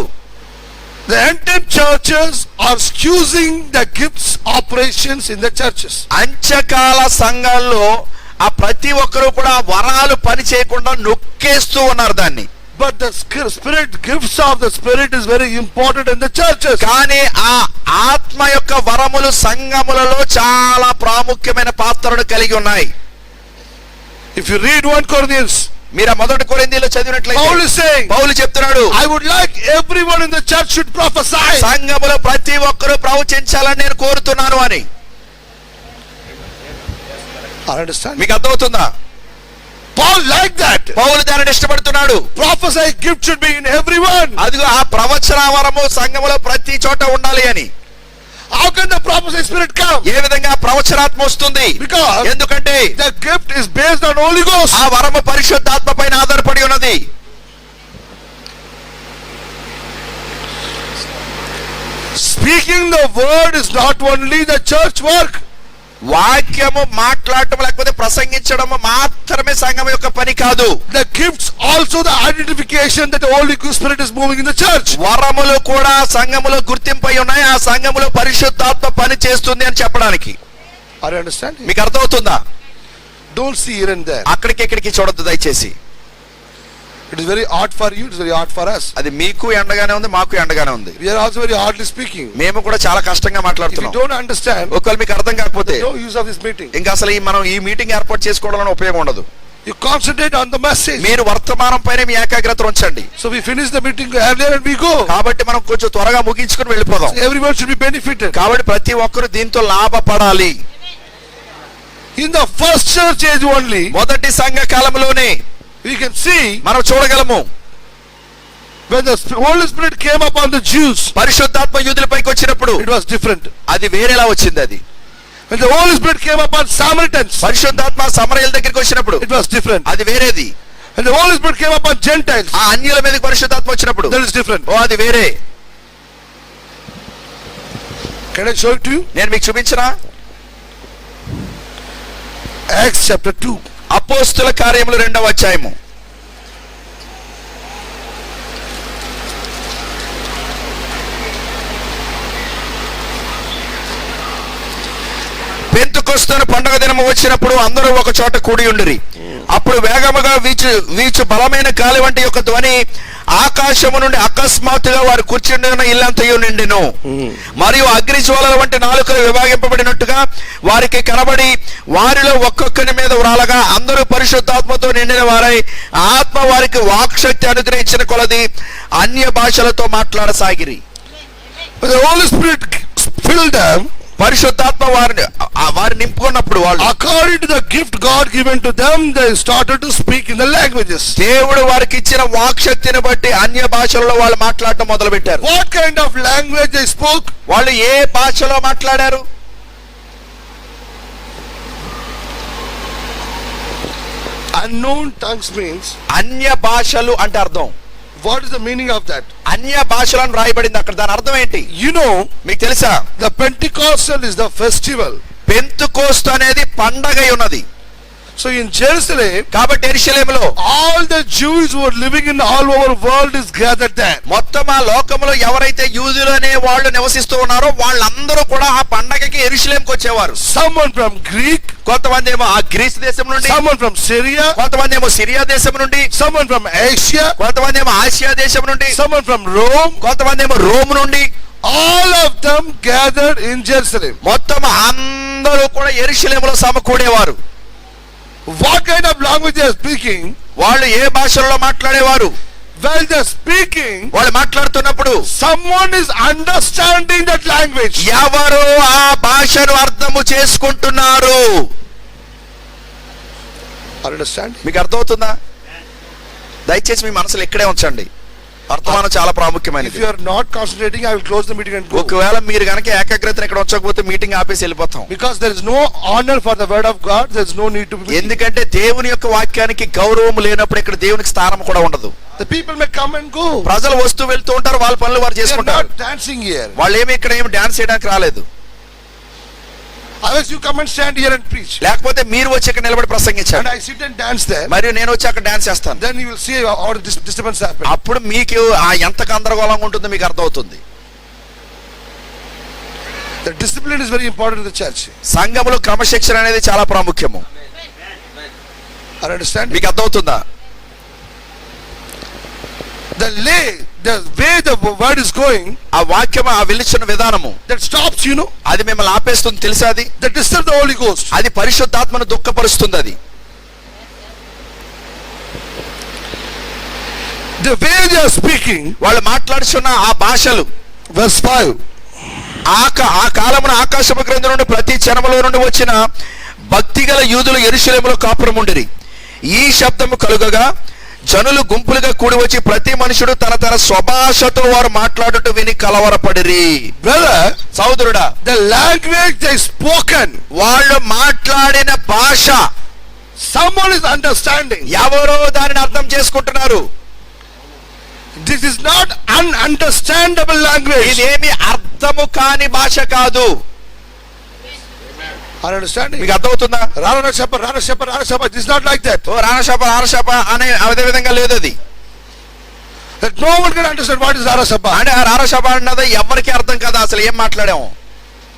the end-time churches are excusing the gifts operations in the churches. అంత్యకాల సంఘాల్లో ఆ ప్రతి ఒక్కరూ కూడా వరాలు పని చేయకుండా నొక్కేస్తూ ఉన్నారు దాన్ని. But the spirit, gifts of the spirit is very important in the churches. కానీ ఆ ఆత్మ యొక్క వరములు సంఘములలో చాలా ప్రాముఖ్యమైన పాత్రను కలిగి ఉన్నాయి. If you read 1 Corinthians, మీరు ఆ మొదటి కొరింథీయులో చదివినట్లయితే Paul is saying, పౌలు చెప్తున్నాడు, I would like everyone in the church should prophesy. సంఘములో ప్రతి ఒక్కరూ ప్రవచించాలని నేను కోరుతున్నాను అని. I understand. మీకు అర్థమవుతుందా? Paul liked that. పౌలు దానిని ఇష్టపడుతున్నాడు. Prophesy gift should be in everyone. అదిగో ఆ ప్రవచన వరము సంఘములో ప్రతి చోట ఉండాలి అని. How can the prophecy spirit come? ఏ విధంగా ప్రవచనాత్మ వస్తుంది? Because ఎందుకంటే the gift is based on Holy Ghost. ఆ వరము పరిశుద్ధాత్మ పైన ఆధారపడి ఉన్నది. Speaking the word is not only the church work. వాక్యము మాట్లాడటం లేకపోతే ప్రసంగించడం మాత్రమే సంఘం యొక్క పని కాదు. The gifts also the identification that the Holy Spirit is moving in the church. వరములు కూడా సంఘములో గుర్తింపై ఉన్నాయి. ఆ సంఘములో పరిశుద్ధాత్మ పని చేస్తుంది అని చెప్పడానికి. Are you understanding? మీకు అర్థమవుతుందా? Don't see here and there. అక్కడికి ఇక్కడికి చూడొద్దు దయచేసి. It is very hard for you, it is very hard for us. అది మీకు ఎండగానే ఉంది, మాకు ఎండగానే ఉంది. We are also very hardly speaking. మేము కూడా చాలా కష్టంగా If you మాట్లాడుతున్నాం. don't understand, ఒకవేళ మీకు అర్థం కాకపోతే no use of this meeting. ఇంకా అసలు మనం ఈ మీటింగ్ ఏర్పాటు చేసుకోవడం ఉపయోగం ఉండదు. You concentrate on the message. మీరు వర్తమానం పైన మీ ఏకాగ్రత ఉంచండి. So we finish the meeting earlier and we go. కాబట్టి మనం కొంచెం త్వరగా ముగించుకుని వెళ్ళిపోదాం. So everyone should be benefited. కాబట్టి ప్రతి ఒక్కరు దీంతో లాభపడాలి. In the first church age only, మొదటి సంఘ కాలంలోనే we can see మనం చూడగలము when the Holy Spirit came upon the Jews, పరిశుద్ధాత్మ యూదులపైకి వచ్చినప్పుడు it was different. అది వేరేలా వచ్చింది. అది When the Holy Spirit came upon Samaritans, పరిశుద్ధాత్మ సమరయుల దగ్గరికి వచ్చినప్పుడు it was different. అది వేరేది. When the Holy Spirit came upon Gentiles, ఆ అన్యుల మీదకి పరిశుద్ధాత్మ వచ్చినప్పుడు that is different. ఓ అది వేరే. Can I show it to you? నేను మీకు చూపించనా? Acts chapter 2. అపోస్తుల కార్యములు 2వ అధ్యాయము. పెంతెకొస్తు పండుగ దినము వచ్చినప్పుడు అందరూ ఒక చోట కూడి ఉండిరి. అప్పుడు వేగముగా వీచు బలమైన గాలి వంటి యొక్క ధ్వని ఆకాశము నుండి అకస్మాత్తుగా వారు కూర్చుండిన ఇల్లంతయు నిండెను. మరియు అగ్ని జ్వాలల వంటి నాలుకలు విభాగింపబడినట్టుగా వారికి కనబడి వారిలో ఒక్కొక్కరి మీద వ్రాలగా అందరూ పరిశుద్ధాత్మతో నిండిన వారై ఆత్మ వారికి వాక్శక్తి అనుగ్రహించిన కొలది అన్య భాషలతో మాట్లాడసాగిరి. The Holy Spirit filled them. పరిశుద్ధాత్మ వారిని నింపుకున్నప్పుడు వాళ్ళు according to the gift God given to them, they started to speak in the languages. దేవుడు వారికి ఇచ్చిన వాక్శక్తిని బట్టి అన్య భాషలలో వాళ్ళు మాట్లాడటం మొదలు పెట్టారు. What kind of language they spoke? వాళ్ళు ఏ భాషలో మాట్లాడారు? Unknown tongues means, అన్య భాషలు అంటే అర్థం. what is the meaning of that? అన్య భాషలను రాయబడింది అక్కడ. దాని అర్థం ఏంటి? You know, మీకు తెలుసా? the Pentecostal is the festival. Pentecost అనేది పండగ ఉన్నది. So in Jerusalem, కాబట్టి యెరూషలేములో all the Jews who are living in all over world is gathered there. మొత్తం ఆ లోకములో ఎవరైతే యూదులు అనే వాళ్ళు నివసిస్తూ ఉన్నారో వాళ్ళందరూ కూడా ఆ పండగకి యెరూషలేముకి వచ్చేవారు. Someone from Greek, కొంతమంది ఏమో ఆ గ్రీస్ దేశం నుండి, someone from Syria, కొంతమంది ఏమో సిరియా దేశం నుండి, someone from Asia, కొంతమంది ఏమో ఆసియా దేశం నుండి, someone from Rome. కొంతమంది ఏమో రోమ్ నుండి. All of them gathered in Jerusalem. మొత్తం అందరూ కూడా యెరూషలేములో సమకూడేవారు. What kind of language they are speaking? వాళ్ళు ఏ భాషల్లో మాట్లాడేవారు? While they are speaking, వాళ్ళు మాట్లాడుతున్నప్పుడు someone is understanding that language. ఎవరు ఆ భాషను అర్థము చేసుకుంటున్నారు? Understand? మీకు అర్థమవుతుందా? దయచేసి మీ మనసులో ఇక్కడే ఉంచండి. వర్తమానం చాలా If ప్రాముఖ్యమైనది. you are not concentrating, I will close the meeting and go. ఒకవేళ మీరు గనక ఏకాగ్రతను ఇక్కడ ఉంచకపోతే మీటింగ్ ఆపేసి వెళ్ళిపోతాం. Because there is no honor for the word of God, there is no need to be. ఎందుకంటే దేవుని యొక్క వాక్యానికి గౌరవం లేనప్పుడు ఇక్కడ దేవునికి స్థానం కూడా ఉండదు. The people may come and go. ప్రజలు వస్తూ వెళ్తూ ఉంటారు, వాళ్ళ పనులు వారు They are చేసుకుంటారు. not dancing here. వాళ్ళు ఏమి ఇక్కడ ఏమి డాన్స్ చేయడానికి రాలేదు. Otherwise you come and stand here and preach. లేకపోతే మీరు వచ్చి ఇక్కడ నిలబడి And ప్రసంగించండి, I sit and dance there. మరియు నేను వచ్చి అక్కడ డాన్స్ చేస్తాను. Then you will see how the disturbance happen. అప్పుడు మీకు ఆ ఎంత గందరగోళంగా ఉంటుందో మీకు అర్థమవుతుంది. The discipline is very important in the church. సంఘములో క్రమశిక్షణ అనేది చాలా ప్రాముఖ్యము. I understand. మీకు అర్థమవుతుందా? The way the word is going, ఆ వాక్యం ఆ వెలుచున్న విధానము that stops, you know, అది మిమ్మల్ని ఆపేస్తుంది తెలుసా? అది that disturbs the Holy Ghost. అది పరిశుద్ధాత్మను దుఃఖపరుస్తుంది. అది The way they are speaking, వాళ్ళు మాట్లాడుచున్న ఆ భాషలు. verse 5. ఆ కాలమున ఆకాశము గ్రంథం నుండి ప్రతి జనములో నుండి వచ్చిన భక్తిగల యూదులు యెరూషలేములో కాపురముండిరి. ఈ శబ్దము కలుగగా జనులు గుంపులుగా కూడి వచ్చి ప్రతి మనుషుడు తన తన స్వభాషతో వారు మాట్లాడుట విని కలవరపడిరి. Brother, సోదరుడా, the language they spoken, వాళ్ళు మాట్లాడిన భాష someone is understanding. ఎవరో దానిని అర్థం చేసుకుంటున్నారు. This is not ununderstandable language. ఇదేమి అర్థము కాని భాష కాదు. Are you understanding? మీకు అర్థమవుతుందా? Rana Shapa. This is not like that. ఓ రానశప అనే అదే విధంగా లేదు. అది That no one can understand what is Rana Shapa. అంటే ఆ రానశప అన్నది ఎవరికి అర్థం కాదు. అసలు ఏం మాట్లాడాము?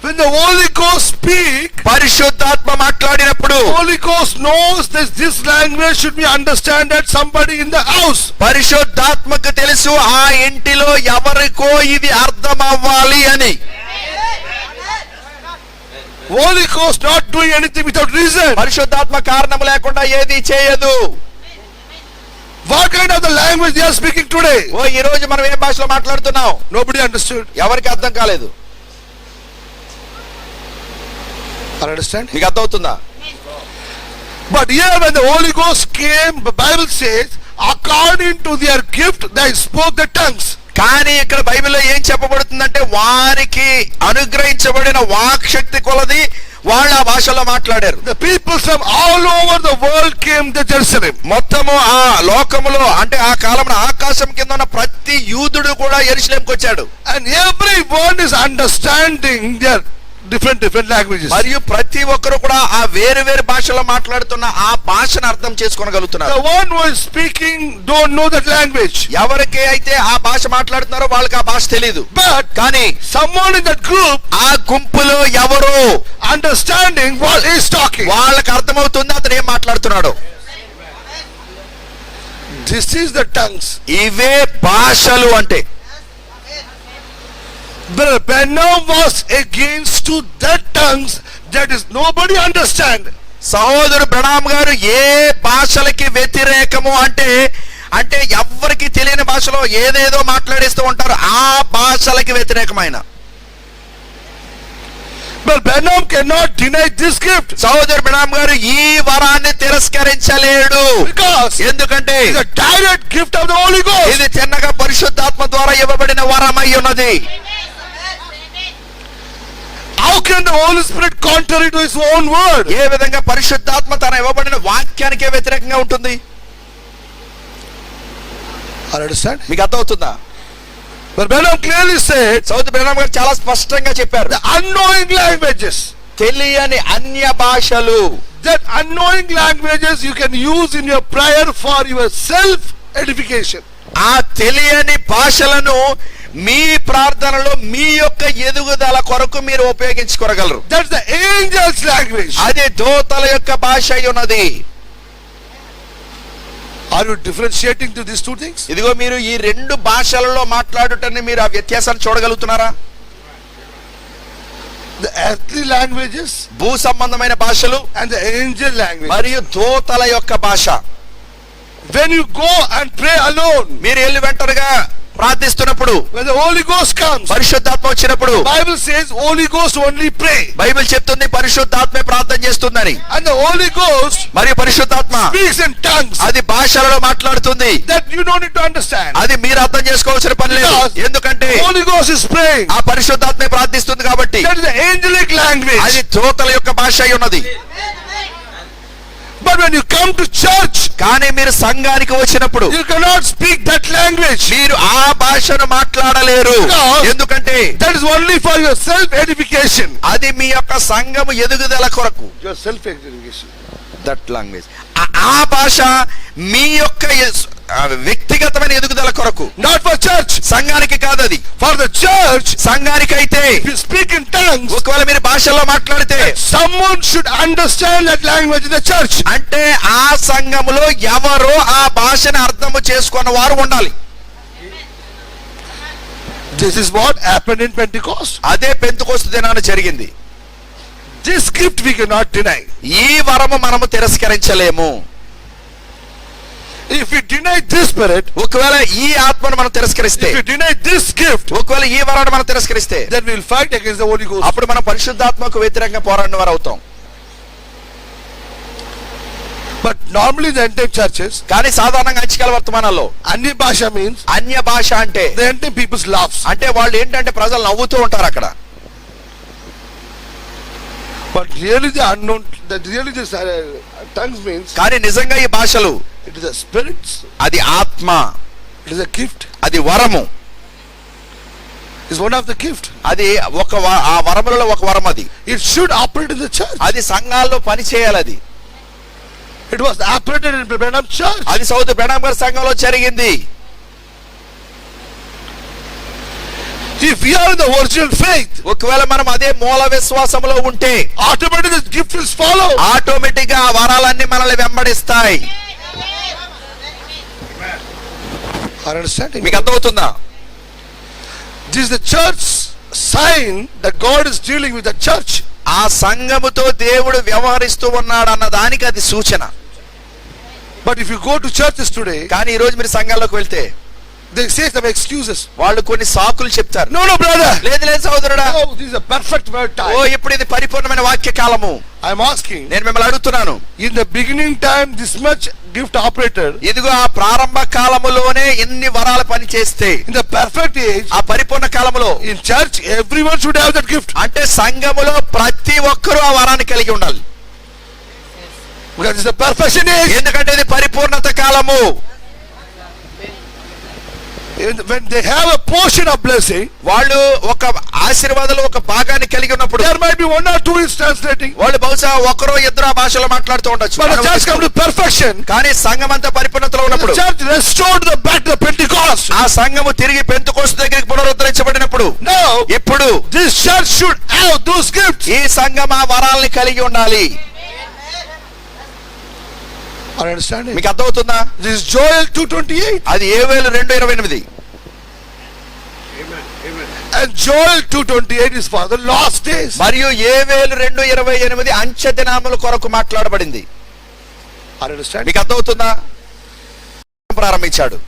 When the Holy Ghost speak, పరిశుద్ధాత్మ మాట్లాడినప్పుడు Holy Ghost knows that this language should be understood at somebody in the house. పరిశుద్ధాత్మకు తెలుసు ఆ ఇంటిలో ఎవరికో ఇది అర్థం అవ్వాలి అని. Holy Ghost not doing anything without reason. పరిశుద్ధాత్మ కారణం లేకుండా ఏది చేయదు. What kind of the language they are speaking today? ఓ ఈ రోజు మనం ఏ భాషలో మాట్లాడుతున్నాం? Nobody understood. ఎవరికి అర్థం కాలేదు. Are you understand? మీకు అర్థమవుతుందా? But here when the Holy Ghost came, the Bible says, according to their gift, they spoke the tongues. కానీ ఇక్కడ బైబిల్లో ఏం చెప్పబడుతుందంటే వారికి అనుగ్రహించబడిన వాక్శక్తి కొలది వాళ్ళు ఆ భాషలో మాట్లాడారు. The people from all over the world came to Jerusalem. మొత్తము ఆ లోకములో అంటే ఆ కాలంలో ఆకాశం కింద ఉన్న ప్రతి యూదుడు కూడా యెరూషలేముకు వచ్చాడు. And everyone is understanding their different languages. మరియు ప్రతి ఒక్కరు కూడా ఆ వేరు వేరు భాషలో మాట్లాడుతున్న ఆ భాషను అర్థం చేసుకోగలుగుతున్నారు. The one who is speaking don't know that language. ఎవరికి అయితే ఆ భాష మాట్లాడుతున్నారో వాళ్ళకి ఆ భాష తెలియదు. But కానీ someone in that group ఆ గుంపులో ఎవరో understanding what he is talking. వాళ్ళకి అర్థమవుతుంది అతను ఏం మాట్లాడుతున్నాడు. This is the tongues. ఇవే భాషలు అంటే. Brother Branham was against to that tongues that is nobody understand. సహోదరు బ్రహ్నాం గారు ఏ భాషలకి వ్యతిరేకము అంటే ఎవ్వరికి తెలియని భాషలో ఏదేదో మాట్లాడేస్తూ ఉంటారు ఆ భాషలకి వ్యతిరేకమైన. But Branham cannot deny this gift. సహోదరు బ్రహ్నాం గారు ఈ వరాన్ని తిరస్కరించలేడు. Because ఎందుకంటే it is a direct gift of the Holy Ghost. ఇది చిన్నగా పరిశుద్ధాత్మ ద్వారా ఇవ్వబడిన వరమై ఉన్నది. How can the Holy Spirit contrary to his own word? ఏ విధంగా పరిశుద్ధాత్మ తన ఇవ్వబడిన వాక్యానికే వ్యతిరేకంగా ఉంటుంది? I understand. మీకు అర్థమవుతుందా? But Branham clearly said సౌద్ బ్రహ్నాం గారు చాలా స్పష్టంగా చెప్పారు. the unknowing languages, తెలియని అన్య భాషలు, that unknowing languages you can use in your prayer for your self edification. ఆ తెలియని భాషలను మీ ప్రార్థనలో మీ యొక్క ఎదుగుదల కొరకు మీరు ఉపయోగించుకోగలరు. That's the angels language. అది దూతల యొక్క భాష అయి ఉన్నది. Are you differentiating to these two things? ఇదిగో మీరు ఈ రెండు భాషలలో మాట్లాడుటని మీరు ఆ వ్యత్యాసాన్ని చూడగలుగుతున్నారా? The earthly languages భూ సంబంధమైన భాషలు and the angel language. మరియు దూతల యొక్క భాష. When you go and pray alone, మీరు వెళ్ళి వెంటనే ప్రార్థిస్తున్నప్పుడు, when the Holy Ghost comes, పరిశుద్ధాత్మ వచ్చినప్పుడు, Bible says Holy Ghost only pray. Bible చెప్తుంది పరిశుద్ధాత్మే ప్రార్థన చేస్తుందని. And the Holy Ghost మరియు పరిశుద్ధాత్మ speaks in tongues అది భాషలలో మాట్లాడుతుంది. that you don't need to understand. అది మీరు అర్థం చేసుకోవాల్సిన పని లేదు. ఎందుకంటే Holy Ghost is praying. ఆ పరిశుద్ధాత్మే ప్రార్థిస్తుంది కాబట్టి. That is the angelic language. అది దూతల యొక్క భాష అయి ఉన్నది. But when you come to church, కానీ మీరు సంఘానికి వచ్చినప్పుడు you cannot speak that language. మీరు ఆ భాషను మాట్లాడలేరు. Because ఎందుకంటే that is only for your self-edification. అది మీ యొక్క సంఘము ఎదుగుదల కొరకు. Your self-edification. దట్ లాంగ్వేజ్, ఆ భాష మీ యొక్క వ్యక్తిగతమైన ఎదుగుదల కొరకు. Not for church. సంఘానికి కాదు అది. For the church, సంఘానికి అయితే if you speak in tongues, ఒకవేళ మీరు భాషల్లో మాట్లాడితే someone should understand that language in the church. అంటే ఆ సంఘములో ఎవరో ఆ భాషను అర్థము చేసుకున్న వారు ఉండాలి. This is what happened in Pentecost. అదే పెంతెకోస్తు దినాన జరిగింది. This gift we cannot deny. ఈ వరము మనము తిరస్కరించలేము. If we deny this spirit, ఒకవేళ ఈ ఆత్మను మనం తిరస్కరిస్తే, if we deny this gift, ఒకవేళ ఈ వరాన్ని మనం తిరస్కరిస్తే, then we will fight against the Holy Ghost. అప్పుడు మనం పరిశుద్ధాత్మకు వ్యతిరేకంగా పోరాడిన వారు అవుతాం. But normally the end-time churches, కానీ సాధారణంగా అంచికాల వర్తమానాల్లో Anya Bhasha means అన్య భాష అంటే the end-time people's laughs. అంటే వాళ్ళు ఏంటంటే ప్రజలు నవ్వుతూ ఉంటారు అక్కడ. But really the unknown, that really this tongues means కానీ నిజంగా ఈ భాషలు it is a spirit, అది ఆత్మ, it is a gift, అది వరము, it is one of the gift. అది ఆ వరములలో ఒక వరం. అది It should operate in the church. అది సంఘాల్లో పని చేయాలి. అది It was operated in Branham church. అది సౌత్ బ్రహ్మ గారి సంఘంలో జరిగింది. If we are in the original faith, ఒకవేళ మనం అదే మూల విశ్వాసంలో ఉంటే automatically this gift will follow. Automatic గా ఆ వరాలన్నీ మనల్ని వెంబడిస్తాయి. Are understanding? మీకు అర్థమవుతుందా? This is the church sign that God is dealing with the church. ఆ సంఘముతో దేవుడు వ్యవహరిస్తూ ఉన్నాడు అన్న దానికి అది సూచన. But if you go to churches today, కానీ ఈ రోజు మీరు సంఘాల్లోకి వెళ్తే they say some excuses. వాళ్ళు కొన్ని సాకులు చెప్తారు. No, brother. లేదు లేదు సహోదరుడా, Oh, this is a perfect word oh time. ఇప్పుడు ఇది పరిపూర్ణమైన వాక్య కాలము. I'm asking, నేను మిమ్మల్ని అడుగుతున్నాను, in the beginning time, this much gift operated. ఇదిగో ఆ ప్రారంభ కాలములోనే ఎన్ని వరాలు పని చేస్తే, In the perfect age, ఆ పరిపూర్ణ కాలములో in church, everyone should have that gift. అంటే సంఘములో ప్రతి ఒక్కరూ ఆ వరాన్ని కలిగి ఉండాలి. Because it's the perfection age. ఎందుకంటే ఇది పరిపూర్ణత కాలము. When they have a portion of blessing, వాళ్ళు ఒక ఆశీర్వాదాలు ఒక భాగాన్ని కలిగి ఉన్నప్పుడు there might be one or two is translating. వాళ్ళు బహుశా ఒకరో ఇద్దరు ఆ భాషలో మాట్లాడుతూ ఉండొచ్చు. But the church come to perfection. కానీ సంఘం అంతా పరిపూర్ణతలో The ఉన్నప్పుడు, church restored the back to Pentecost. ఆ సంఘము తిరిగి పెంతెకోస్తు దగ్గరికి పునరుద్ధరించబడినప్పుడు, Now, ఇప్పుడు this church should have those gifts. ఈ సంఘం ఆ వరాల్ని కలిగి ఉండాలి. Are you understanding? మీకు అర్థమవుతుందా? This is Joel 2:28. అది యోవేలు 2:28. And Joel 2:28 is for the last days. మరియు యోవేలు 2:28 అంచె దినముల కొరకు మాట్లాడబడింది. Are you understanding? మీకు అర్థమవుతుందా? ప్రారంభించాడు.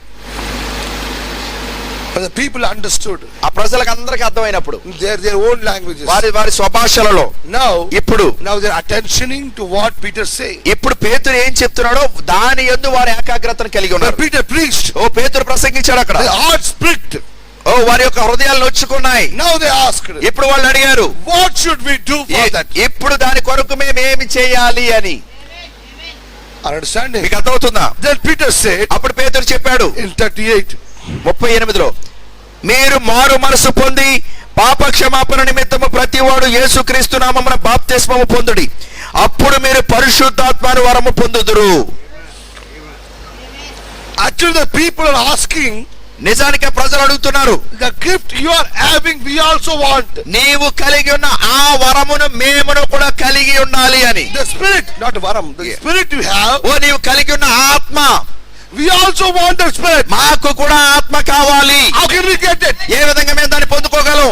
But the people understood ఆ ప్రజలకు అందరికీ అర్థమైనప్పుడు their own languages. వారి స్వభాషలలో Now ఇప్పుడు they're attentioning to what Peter say. ఇప్పుడు పేతురు ఏం చెప్తున్నాడో దాని యందు వారి ఏకాగ్రతను కలిగి When ఉన్నారు. Peter preached, ఓ పేతురు ప్రసంగించాడు అక్కడ. their hearts pricked. ఓ వారి యొక్క హృదయాలు నొచ్చుకున్నాయి. Now they asked, ఇప్పుడు వాళ్ళు అడిగారు, what should we do for that? ఇప్పుడు దాని కొరకు మేము ఏమి చేయాలి అని. Are you understanding? మీకు అర్థమవుతుందా? Then Peter said అప్పుడు పేతురు చెప్పాడు in 38, 38లో, మీరు మారు మనసు పొంది పాప క్షమాపణ నిమిత్తము ప్రతివాడు యేసుక్రీస్తు నామమున బాప్తిస్మము పొందుడి, అప్పుడు మీరు పరిశుద్ధాత్మను వరము పొందుదురు. actually the people are asking, నిజానికి ప్రజలు అడుగుతున్నారు, the gift you are having we also want. నీవు కలిగి ఉన్న ఆ వరమును మేమును కూడా కలిగి ఉండాలి అని. The spirit, not varam, the spirit you have, ఓ నీవు కలిగి ఉన్న ఆత్మ, we also want that spirit. మాకు కూడా ఆత్మ కావాలి. How can we get it? ఏ విధంగా మేము దాన్ని పొందుకోగలం?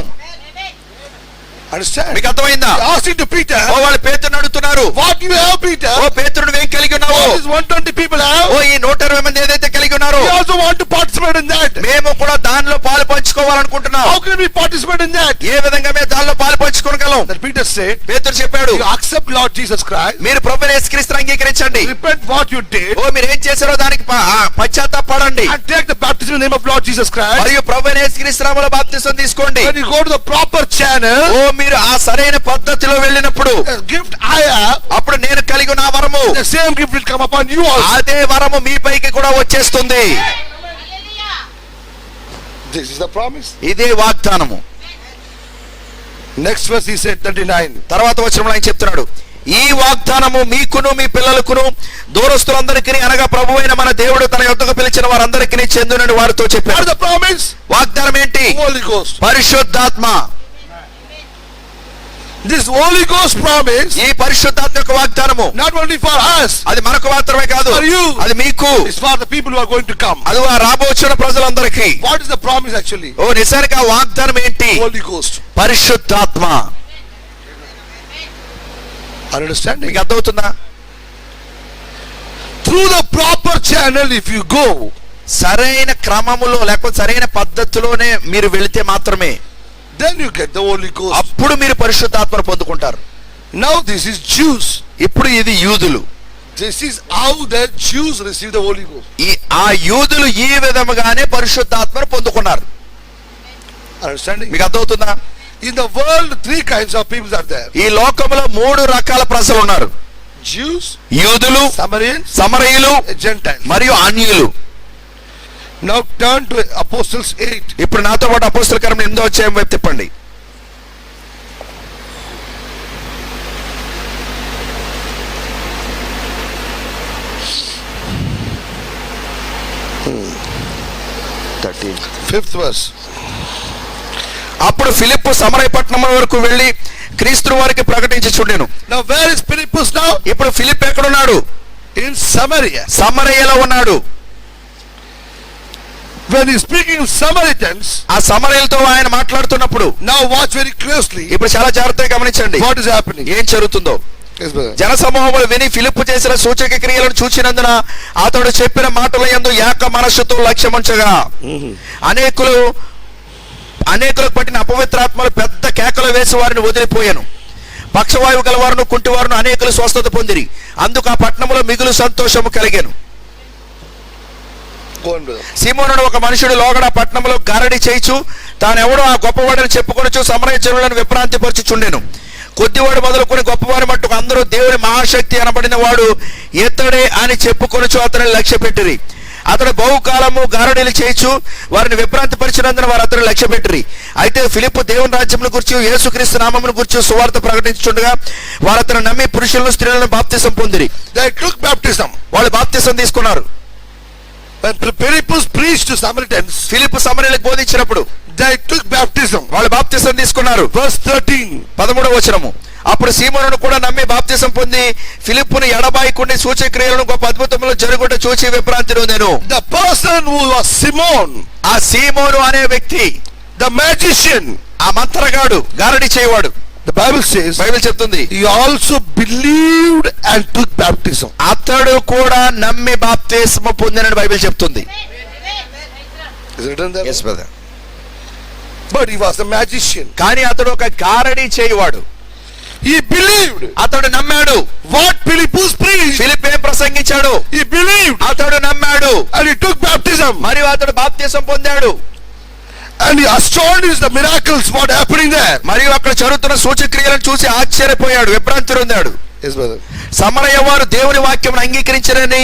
Understand? మీకు అర్థమైందా? Asking to Peter, ఓ వాళ్ళు పేతురుని అడుగుతున్నారు, what you have, Peter? ఓ పేతురు నువ్వేం కలిగి ఉన్నావు? What is 120 people have? ఓ ఈ 120 మంది ఏదైతే కలిగి ఉన్నారో We also want to participate in that. మేము కూడా దానిలో పాలు పంచుకోవాలనుకుంటున్నావు? How can we participate in that? ఏ విధంగా మేము దానిలో పాలు పంచుకోగలం? That Peter said, పేతురు చెప్పాడు, you accept Lord Jesus Christ, మీరు ప్రభువైన యేసుక్రీస్తుని అంగీకరించండి, repent what you did, ఓ మీరు ఏం చేశారో దానికి పశ్చాత్తాపపడండి, and take the baptism in the name of Lord Jesus Christ. మరియు ప్రభువైన యేసుక్రీస్తు నామములో బాప్తిసం తీసుకోండి. When you go to the proper channel, ఓ మీరు ఆ సరైన పద్ధతిలో వెళ్ళినప్పుడు the gift I have, అప్పుడు నేను కలిగి ఉన్న వరము, the same gift will come upon you also. అదే వరము మీ పైకి కూడా వచ్చేస్తుంది. This is the promise. ఇదే వాగ్దానము. Next verse he said, 39. తర్వాత వచనంలో ఆయన చెప్తున్నాడు, ఈ వాగ్దానము మీకును మీ పిల్లలకును దూరస్తులందరికీ అనగా ప్రభువైన మన దేవుడు తన యొద్దకు పిలిచిన వారందరికీ చెందునని వారితో What చెప్పాడు. is the promise? వాగ్దానం ఏంటి? Holy Ghost. పరిశుద్ధాత్మ. This Holy Ghost promise, ఈ పరిశుద్ధాత్మ యొక్క వాగ్దానము not only for us, అది మనకు మాత్రమే కాదు, For you. అది మీకు, it's for the people who are going to come. అది రాబోచున్న ప్రజలందరికీ. What is the promise actually? ఓ నిజానికి ఆ వాగ్దానం ఏంటి? Holy Ghost. పరిశుద్ధాత్మ. Are you understanding? మీకు అర్థమవుతుందా? Through the proper channel, if you go, సరైన క్రమములో లేకపోతే సరైన పద్ధతిలోనే మీరు వెళితే మాత్రమే then you get the Holy Ghost. అప్పుడు మీరు పరిశుద్ధాత్మను పొందుకుంటారు. Now this is Jews. ఇప్పుడు ఇది యూదులు. This is how the Jews receive the Holy Ghost. ఆ యూదులు ఈ విధముగానే పరిశుద్ధాత్మను పొందుకున్నారు. Understanding? మీకు అర్థమవుతుందా? In the world, 3 kinds of people are there. ఈ లోకంలో 3 రకాల ప్రజలు ఉన్నారు. Jews, యూదులు, Samaritans, సమరయులు Gentiles. మరియు అన్యులు. Now turn to Apostles 8. ఇప్పుడు నాతో పాటు అపోస్తల కార్యం 8వ అధ్యాయం వైపు తిప్పండి. Fifth verse. అప్పుడు ఫిలిప్పు సమరయ పట్టణం వరకు వెళ్లి క్రీస్తు వారికి ప్రకటించి చుండెను. Now where is Philippus now? ఇప్పుడు ఫిలిప్ ఎక్కడున్నాడు? In Samaria. సమరయలో ఉన్నాడు. When he's speaking Samaritans, ఆ సమరయులతో ఆయన మాట్లాడుతున్నప్పుడు now watch very closely ఇప్పుడు చాలా జాగ్రత్తగా గమనించండి what is happening. ఏం జరుగుతుందో. Yes, brother. జనసమూహములు విని ఫిలిప్పు చేసిన సూచక క్రియలను చూచినందున అతడు చెప్పిన మాటల యందు ఏక మనస్సుతో లక్ష్యముంచగా అనేకులకు పట్టిన అపవిత్రాత్మలు పెద్ద కేకలు వేసి వారిని వదిలిపోయాను. పక్షవాయువు గలవారును కుంటివారును అనేకులు స్వస్థత పొందిరి. అందుకు ఆ పట్టణంలో మిగులు సంతోషము కలిగెను. Go on, brother. సీమోనుడు ఒక మనుషుడు లోగడ పట్టణంలో గారడి చేయిచు తానెవడో ఆ గొప్పవాడిని చెప్పుకొనుచు సమరయ జనులను విభ్రాంతిపరచుచుండెను. కొద్దివాడు మొదలుకొని గొప్పవారి మట్టుకు అందరూ దేవుని మహాశక్తి అనబడిన వాడు ఎత్తడే అని చెప్పుకొనుచు అతనిని లక్ష్య పెట్టిరి. అతడు బహుకాలము గారడీలు చేయిచు వారిని విభ్రాంతిపరిచినందున వారు అతను లక్ష్య పెట్టిరి. అయితే ఫిలిప్పు దేవుని రాజ్యమును గురించి యేసుక్రీస్తు నామమును గురించి సువార్త ప్రకటించుండగా వారు అతను నమ్మి పురుషులను స్త్రీలను బాప్తిసం పొందిరి. They took baptism. వాళ్ళు బాప్తిసం తీసుకున్నారు. When Philippus preached to Samaritans, Philip సమరయులకు బోధించినప్పుడు they took baptism. వాళ్ళు బాప్తిసం తీసుకున్నారు. Verse 13. 13వ వచనము. అప్పుడు సీమోనును కూడా నమ్మి బాప్తిసం పొంది ఫిలిప్పును ఎడబాయికుండి సూచక్రియలను గొప్ప అద్భుతములు జరుగుట చూచి విభ్రాంతి నొందెను. The person who was Simon, ఆ సీమోను అనే వ్యక్తి, the magician, ఆ మంత్రగాడు, గారడి చేయవాడు, the Bible says, బైబిల్ చెప్తుంది he also believed and took baptism. అతడు కూడా నమ్మి బాప్తిస్మ పొందినని బైబిల్ చెప్తుంది. Is it written there? Yes, brother. But he was a magician. కానీ అతడు ఒక గారడి చేయవాడు. He believed అతడు నమ్మాడు. what Philippus preached. ఫిలిప్ ఏం ప్రసంగించాడు? He believed అతడు నమ్మాడు and he took baptism. మరియు అతడు బాప్తిసం పొందాడు. And he astonished the miracles what happening there. మరియు అక్కడ జరుగుతున్న సూచక్రియలను చూసి ఆశ్చర్యపోయాడు, విభ్రాంతి నొందాడు. Yes, brother. సమరయ వారు దేవుని వాక్యమును అంగీకరించరని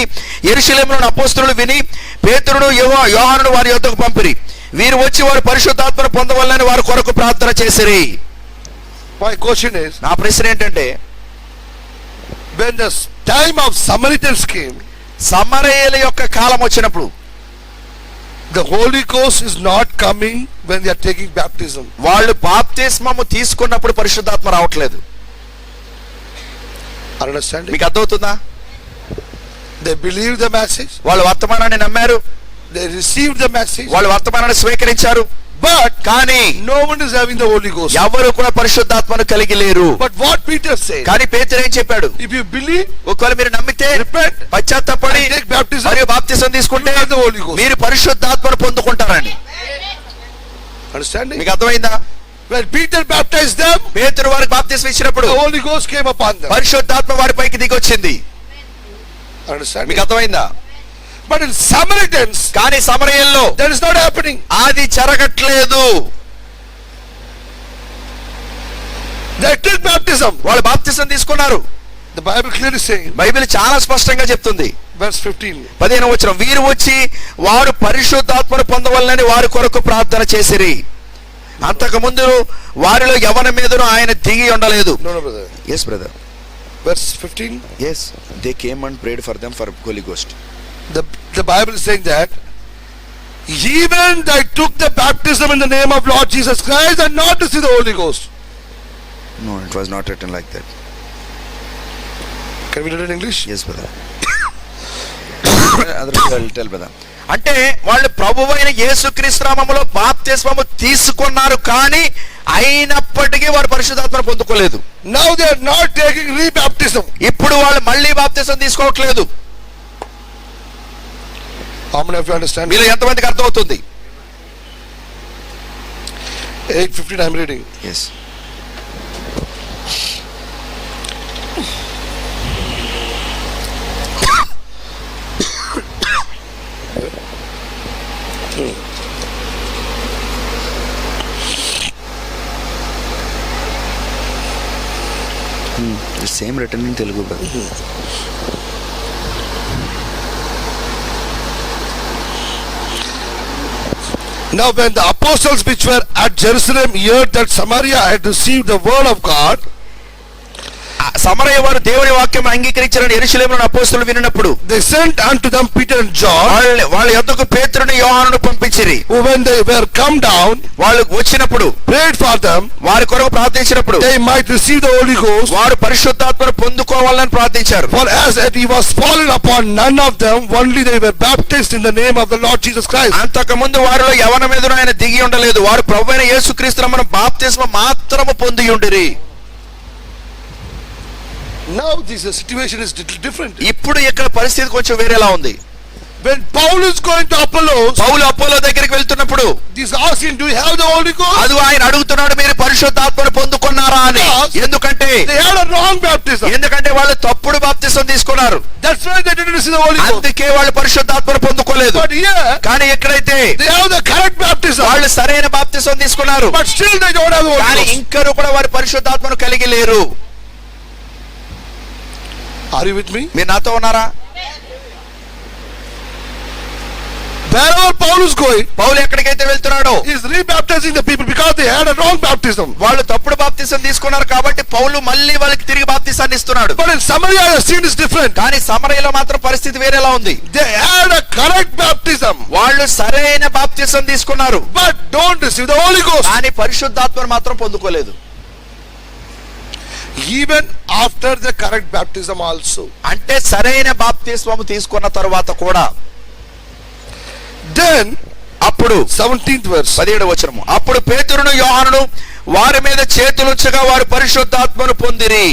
యెరూషలేములోని అపోస్తలులు విని పేతురును యోహానును వారి యొద్దకు పంపిరి. వీరు వచ్చి వారు పరిశుద్ధాత్మను పొందవలనని వారి కొరకు ప్రార్థన చేసిరి. My question is, నా ప్రశ్న ఏంటంటే, when the time of Samaritans came, సమరయుల యొక్క కాలం వచ్చినప్పుడు the Holy Ghost is not coming when they are taking baptism. వాళ్ళు బాప్తిస్మము తీసుకున్నప్పుడు పరిశుద్ధాత్మ రావట్లేదు. Understanding? మీకు అర్థమవుతుందా? They believed the message. వాళ్ళు వర్తమానాన్ని నమ్మారు, They received the message. వాళ్ళు వర్తమానాన్ని స్వీకరించారు. But కానీ no one is having the Holy Ghost. ఎవరు కూడా పరిశుద్ధాత్మను కలిగి లేరు. But what Peter said, కానీ పేతురు ఏం చెప్పాడు? if you believe, ఒకవేళ మీరు నమ్మితే, repent, పశ్చాత్తాపడి and take baptism, మరియు బాప్తిసం తీసుకుంటే you have the Holy Ghost. మీరు పరిశుద్ధాత్మను పొందుకుంటారని. Understanding? మీకు అర్థమైందా? When Peter baptized them, పేతురు వారికి బాప్తిస్మం ఇచ్చినప్పుడు the Holy Ghost came upon them. పరిశుద్ధాత్మ వారిపైకి దిగొచ్చింది. Understanding? మీకు అర్థమైందా? But in Samaritans, కానీ సమరయంలో that is not happening. అది జరగట్లేదు. They took baptism. వాళ్ళు బాప్తిసం తీసుకున్నారు. The Bible clearly saying, Bible చాలా స్పష్టంగా చెప్తుంది. verse 15. 15వ వచనం, వీరు వచ్చి వారు పరిశుద్ధాత్మను పొందవలనని వారి కొరకు ప్రార్థన చేసిరి. అంతకు ముందు వారిలో ఎవరి మీదను ఆయన దిగి ఉండలేదు. No, brother. yes brother. Verse 15. yes, they came and prayed for them for Holy Ghost. The Bible is saying that even they took the baptism in the name of Lord Jesus Christ and not to see the Holy Ghost. no, it was not written like that. Can we read it in English? yes brother. otherwise I will tell brother. అంటే వాళ్ళు ప్రభువైన యేసుక్రీస్తు నామములో బాప్తిస్మము తీసుకున్నారు, కానీ అయినప్పటికీ వారు పరిశుద్ధాత్మను పొందుకోలేదు. Now they are not taking rebaptism. ఇప్పుడు వాళ్ళు మళ్ళీ బాప్తిసం తీసుకోవట్లేదు. How many of you understand? మీలో ఎంతమందికి అర్థమవుతుంది? 8:15 I am reading. yes. The same written in Telugu brother. Now when the apostles which were at Jerusalem heard that Samaria had received the word of God, సమరయ వారు దేవుని వాక్యం అంగీకరించారని యెరూషలేములోని అపోస్తలులు వినినప్పుడు they sent unto them Peter and John, వాళ్ళ యొద్దకు పేతురుని యోహానును పంపించిరి. who when they were come down, వాళ్ళు వచ్చినప్పుడు prayed for them, వారి కొరకు ప్రార్థించినప్పుడు they might receive the Holy Ghost. వారు పరిశుద్ధాత్మను పొందుకోవాలని ప్రార్థించారు. For as that he was fallen upon none of them, only they were baptized in the name of the Lord Jesus Christ. అంతకు ముందు వారిలో ఎవరి మీదనూ ఆయన దిగి ఉండలేదు. వారు ప్రభువైన యేసుక్రీస్తు నామమున బాప్తిస్మం మాత్రము పొంది ఉండిరి. Now this situation is different. ఇప్పుడు ఇక్కడ పరిస్థితి కొంచెం వేరేలా ఉంది. When Paul is going to Apollos, Paul Apollo దగ్గరికి వెళ్తున్నప్పుడు he's asking, do you have the Holy Ghost? అది ఆయన అడుగుతున్నాడు, మీరు పరిశుద్ధాత్మను పొందుకున్నారా అని. ఎందుకంటే They had a wrong baptism. వాళ్ళు తప్పుడు బాప్తిసం తీసుకున్నారు. That's why they didn't receive the Holy Ghost. అందుకే వాళ్ళు పరిశుద్ధాత్మను పొందుకోలేదు. But here, కానీ ఎక్కడైతే they have the correct baptism. వాళ్ళు సరైన బాప్తిసం తీసుకున్నారు, But still they don't have the Holy కానీ Ghost. ఇంకా కూడా వారు పరిశుద్ధాత్మను కలిగి లేరు. Are you with me? మీరు నాతో ఉన్నారా? Wherever Paul is going, పౌలు ఎక్కడికైతే వెళ్తున్నాడో he is rebaptizing the people because they had a wrong baptism. వాళ్ళు తప్పుడు బాప్తిసం తీసుకున్నారు కాబట్టి పౌలు మళ్ళీ వాళ్ళకి తిరిగి బాప్తిసాన్ని ఇస్తున్నాడు. But in Samaria the scene is different. కానీ సమరయలో మాత్రం పరిస్థితి వేరేలా ఉంది. They had a correct baptism, వాళ్ళు సరైన బాప్తిసం తీసుకున్నారు, but don't receive the Holy Ghost. కానీ పరిశుద్ధాత్మను మాత్రం పొందుకోలేదు. Even after the correct baptism also. అంటే సరైన బాప్తిస్మము తీసుకున్న తరువాత కూడా. Then అప్పుడు 17th verse. 17వ వచనము, అప్పుడు పేతురును యోహానును వారి మీద చేతులుంచగా వారు పరిశుద్ధాత్మను పొందిరి.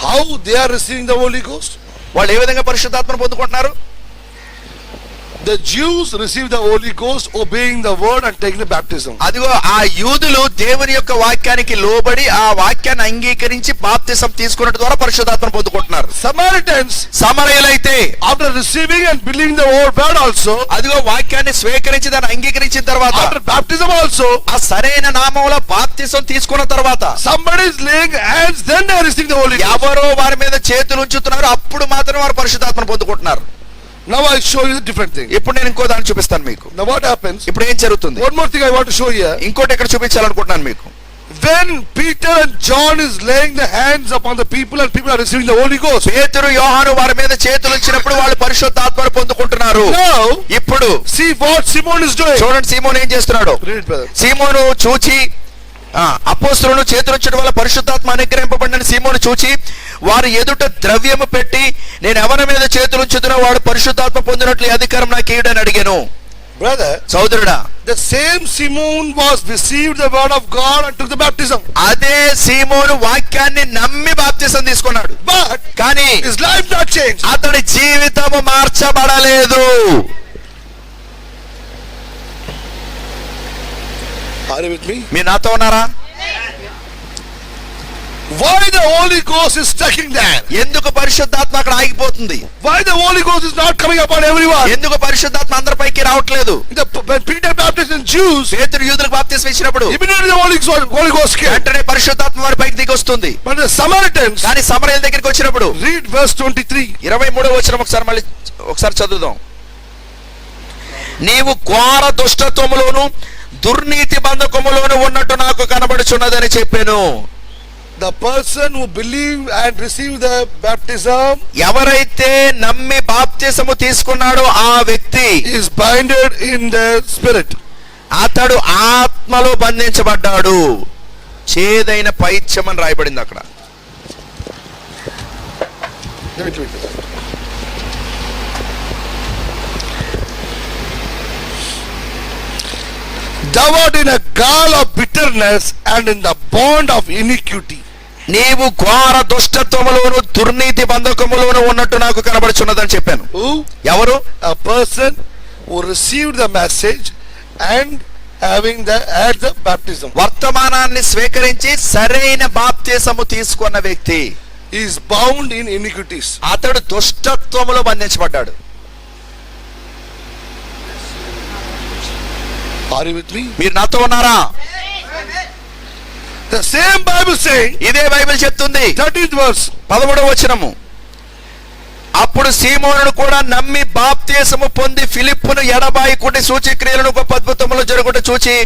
How they are receiving the Holy Ghost? వాళ్ళు ఏ విధంగా పరిశుద్ధాత్మను పొందుకుంటున్నారు? The Jews received the Holy Ghost obeying the word and taking the baptism. అదిగో ఆ యూదులు దేవుని యొక్క వాక్యానికి లోబడి ఆ వాక్యాన్ని అంగీకరించి బాప్తిసం తీసుకున్న ద్వారా పరిశుద్ధాత్మను పొందుకుంటున్నారు. Samaritans, సమరయులైతే after receiving and believing the word also, అదిగో వాక్యాన్ని స్వీకరించి దాన్ని అంగీకరించిన తర్వాత after baptism also, ఆ సరైన నామములో బాప్తిసం తీసుకున్న తర్వాత somebody is laying hands, then they are receiving the Holy Ghost. ఎవరో వారి మీద చేతులు ఉంచుతున్నారు, అప్పుడు మాత్రమే వారు పరిశుద్ధాత్మను పొందుకుంటున్నారు. Now I show you the different thing. ఇప్పుడు నేను ఇంకో దాన్ని చూపిస్తాను మీకు. Now what happens? ఇప్పుడు ఏం జరుగుతుంది? One more thing I want to show here. ఇంకోటి ఇక్కడ చూపించాలనుకుంటున్నాను మీకు. When Peter and John is laying the hands upon the people and people are receiving the Holy Ghost. పేతురు యోహాను వారి మీద చేతులు ఉంచినప్పుడు వాళ్ళు పరిశుద్ధాత్మను పొందుకుంటున్నారు. Now ఇప్పుడు see what Simon is doing. చూడండి సీమోను ఏం చేస్తున్నాడు. Read it, brother. సీమోను చూచి అపోస్తలులను చేతులుంచడం వల్ల పరిశుద్ధాత్మ అనుగ్రహింపబడిన సీమోను చూచి వారి ఎదుట ద్రవ్యము పెట్టి, నేను ఎవరి మీద చేతులుంచుతున్నా వాడు పరిశుద్ధాత్మ పొందినట్లు అధికారం నాకు ఇయ్యడని అడిగాను. Brother, సోదరుడా, the same Simon was received the word of God and took the baptism. అదే సీమోను వాక్యాన్ని నమ్మి బాప్తిసం తీసుకున్నాడు. But కానీ his life not changed. అతడి జీవితము మార్చబడలేదు. Are you with me? మీరు నాతో ఉన్నారా? Why the Holy Ghost is stuck there? ఎందుకు పరిశుద్ధాత్మ అక్కడ ఆగిపోతుంది? Why the Holy Ghost is not coming upon everyone? ఎందుకు పరిశుద్ధాత్మ అందరిపైకి రావట్లేదు? When Peter baptized in Jews, పేతురు యూదులకు బాప్తిస్మం ఇచ్చినప్పుడు immediately the Holy Ghost came. వెంటనే పరిశుద్ధాత్మ వారి పైకి దిగి వస్తుంది. But the Samaritans, కానీ సమరయుల దగ్గరికి వచ్చినప్పుడు read verse 23. 23వ వచనం ఒకసారి చదువుదాం. నీవు ఘోర దుష్టత్వములోను దుర్నీతి బంధకములోను ఉన్నట్టు నాకు కనబడుచున్నదని చెప్పాను. The person who believed and received the baptism, ఎవరైతే నమ్మి బాప్తిసము తీసుకున్నాడో ఆ వ్యక్తి is binded in the spirit. అతడు ఆత్మలో బంధించబడ్డాడు. చేదైన పైత్యం అని రాయబడింది అక్కడ. Thou art in a gall of bitterness and in the bond of iniquity. నీవు ఘోర దుష్టత్వములోను దుర్నీతి బంధకములోను ఉన్నట్టు నాకు కనబడుచున్నదని చెప్పాను. Who? ఎవరు? A person who received the message and had the baptism. వర్తమానాన్ని స్వీకరించి సరైన బాప్తిసము తీసుకున్న వ్యక్తి He is bound in iniquities. అతడు దుష్టత్వములో బంధించబడ్డాడు. Are you with me? మీరు నాతో ఉన్నారా? The same Bible saying, ఇదే బైబిల్ చెప్తుంది. 13th verse, 11వ వచనము. అప్పుడు సీమోనును కూడా నమ్మి బాప్తిసము పొంది ఫిలిప్పును ఎడబాయికుండి సూచక్రియలను గొప్ప అద్భుతములు జరుగుట చూచి,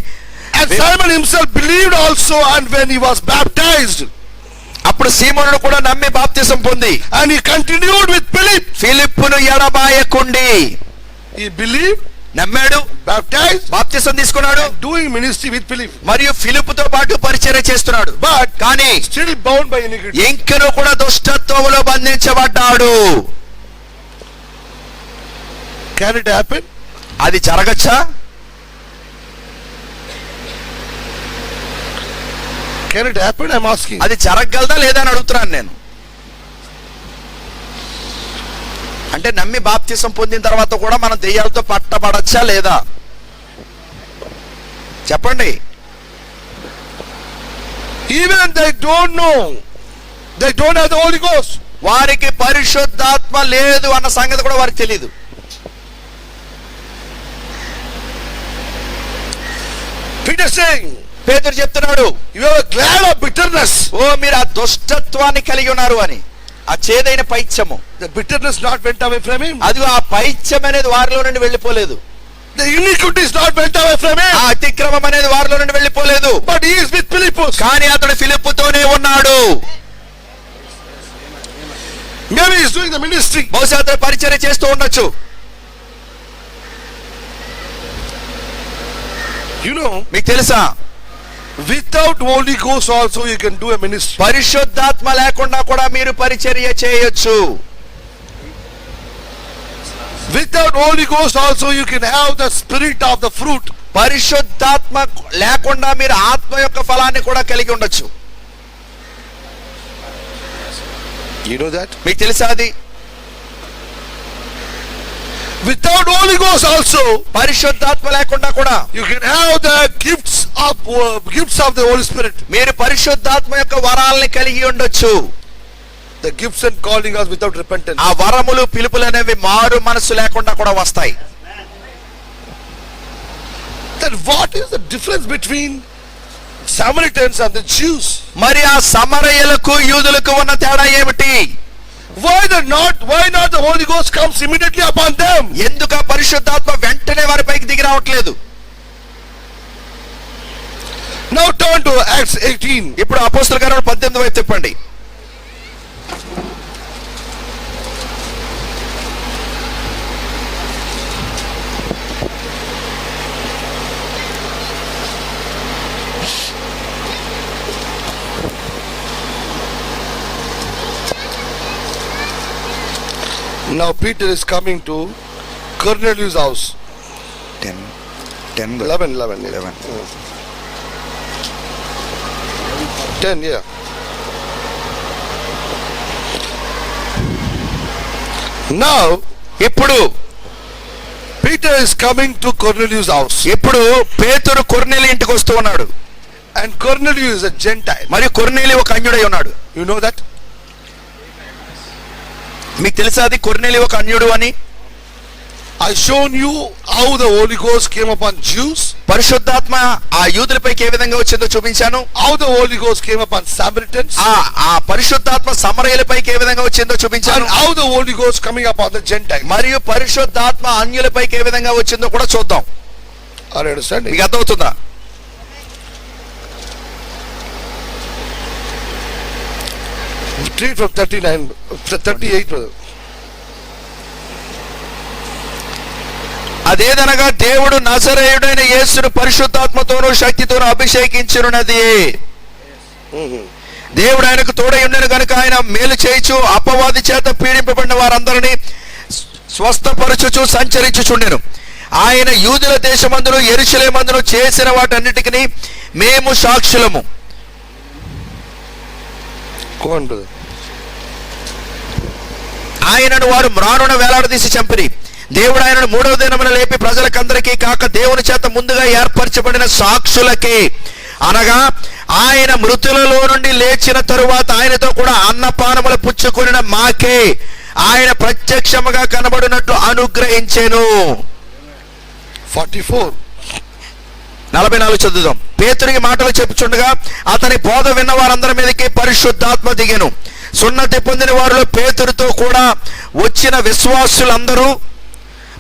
and Simon himself believed also, and when he was baptized, అప్పుడు సీమోనును కూడా నమ్మి బాప్తిసం పొంది and he continued with Philip. ఫిలిప్పును ఎడబాయకుండి. He believed, నమ్మాడు, baptized, బాప్తిసం తీసుకున్నాడు, doing ministry with Philip, మరియు ఫిలిప్పుతో పాటు పరిచర్య చేస్తున్నాడు. but కానీ still bound by iniquity. ఇంకను కూడా దుష్టత్వములో బంధించబడ్డాడు. Can it happen? అది జరగచ్చా? Can it happen? I'm asking. అది జరగగలదా లేదా అని అడుగుతున్నాను నేను. అంటే నమ్మి బాప్తిసం పొందిన తర్వాత కూడా మనం దెయ్యాలతో పట్టబడచ్చా లేదా? చెప్పండి. Even they don't know, they don't have the Holy Ghost. వారికి పరిశుద్ధాత్మ లేదు అన్న సంగతి కూడా వారికి తెలియదు. Peter saying, పేతురు చెప్తున్నాడు, you have a glad of bitterness. ఓ మీరు ఆ దుష్టత్వాన్ని కలిగి ఉన్నారు అని. ఆ చేదైన పైత్యము, The bitterness not went away from him. అది ఆ పైత్యం అనేది వారిలో నుండి వెళ్ళిపోలేదు. The iniquity is not went away from him. ఆ అతిక్రమం అనేది వారిలో నుండి వెళ్ళిపోలేదు. But he is with Philippus. కానీ అతడు ఫిలిప్పుతోనే ఉన్నాడు. Maybe he is doing the ministry. బహుశా అతడు పరిచర్య చేస్తూ ఉండొచ్చు. You know, మీకు తెలుసా, without Holy Ghost also you can do a ministry. పరిశుద్ధాత్మ లేకుండా కూడా మీరు పరిచర్య చేయొచ్చు. Without Holy Ghost also you can have the spirit of the fruit. పరిశుద్ధాత్మ లేకుండా మీరు ఆత్మ యొక్క ఫలాన్ని కూడా కలిగి ఉండొచ్చు. You know that? మీకు తెలుసా అది? Without Holy Ghost also పరిశుద్ధాత్మ లేకుండా కూడా you can have the gifts of the Holy Spirit. మీరు పరిశుద్ధాత్మ యొక్క వరాలని కలిగి ఉండొచ్చు. The gifts and calling us without repentance. ఆ వరములు పిలుపులు అనేవి మారు మనసు లేకుండా కూడా వస్తాయి. Then what is the difference between Samaritans and the Jews? మరి ఆ సమరయులకు యూదులకు ఉన్న తేడా ఏమిటి? Why not the Holy Ghost comes immediately upon them? ఎందుకు ఆ పరిశుద్ధాత్మ వెంటనే వారి పైకి దిగి రావట్లేదు? Now turn to Acts 18. ఇప్పుడు అపోస్తలుల కార్యములు 18వ వైపు తిప్పండి. Now Peter is coming to Cornelius' house. 10 11. 10, yeah. Now, ఇప్పుడు Peter is coming to Cornelius' house. ఇప్పుడు పేతురు కొర్నేలి ఇంటికి వస్తూ ఉన్నాడు. And Cornelius is a Gentile. మరియు కొర్నేలి ఒక అన్యుడై ఉన్నాడు. You know that? మీకు తెలుసా అది కొర్నేలి ఒక అన్యుడు అని? I shown you how the Holy Ghost came upon Jews. పరిశుద్ధాత్మ ఆ యూదులపైకి ఏ విధంగా వచ్చిందో చూపించాను. How the Holy Ghost came upon Samaritans. ఆ పరిశుద్ధాత్మ సమరయులపైకి ఏ విధంగా వచ్చిందో చూపించాను. And how the Holy Ghost coming upon the Gentiles. మరియు పరిశుద్ధాత్మ అన్యులపైకి ఏ విధంగా వచ్చిందో కూడా చూద్దాం. Are you understanding? మీకు అర్థమవుతుందా? Read from 38 brother. అదేదనగా దేవుడు నజరేయుడైన యేసును పరిశుద్ధాత్మతోనూ శక్తితోనూ అభిషేకించున్నది. దేవుడు ఆయనకు తోడై ఉండెను గనుక ఆయన మేలు చేయుచు అపవాది చేత పీడింపబడిన వారందరినీ స్వస్థపరచుచు సంచరించుచుండెను. ఆయన యూదుల దేశమందును యెరూషలేమందును చేసిన వాటన్నిటికీ మేము సాక్షులము. Go on brother. ఆయనను వారు మ్రానున వేలాడదీసి చంపిరి. దేవుడు ఆయనను మూడవ దినమున లేపి ప్రజలకందరికీ కాక దేవుని చేత ముందుగా ఏర్పరచబడిన సాక్షులకే, అనగా ఆయన మృతులలో నుండి లేచిన తరువాత ఆయనతో కూడా అన్నపానములు పుచ్చుకొనిన మాకే ఆయన ప్రత్యక్షముగా కనబడినట్లు అనుగ్రహించెను. 44 చదువుదాం. పేతురికి మాటలు చెప్పుచుండగా అతని బోధ విన్న వారందరి మీదకి పరిశుద్ధాత్మ దిగెను. సున్నతి పొందిన వారిలో పేతురుతో కూడా వచ్చిన విశ్వాసులందరూ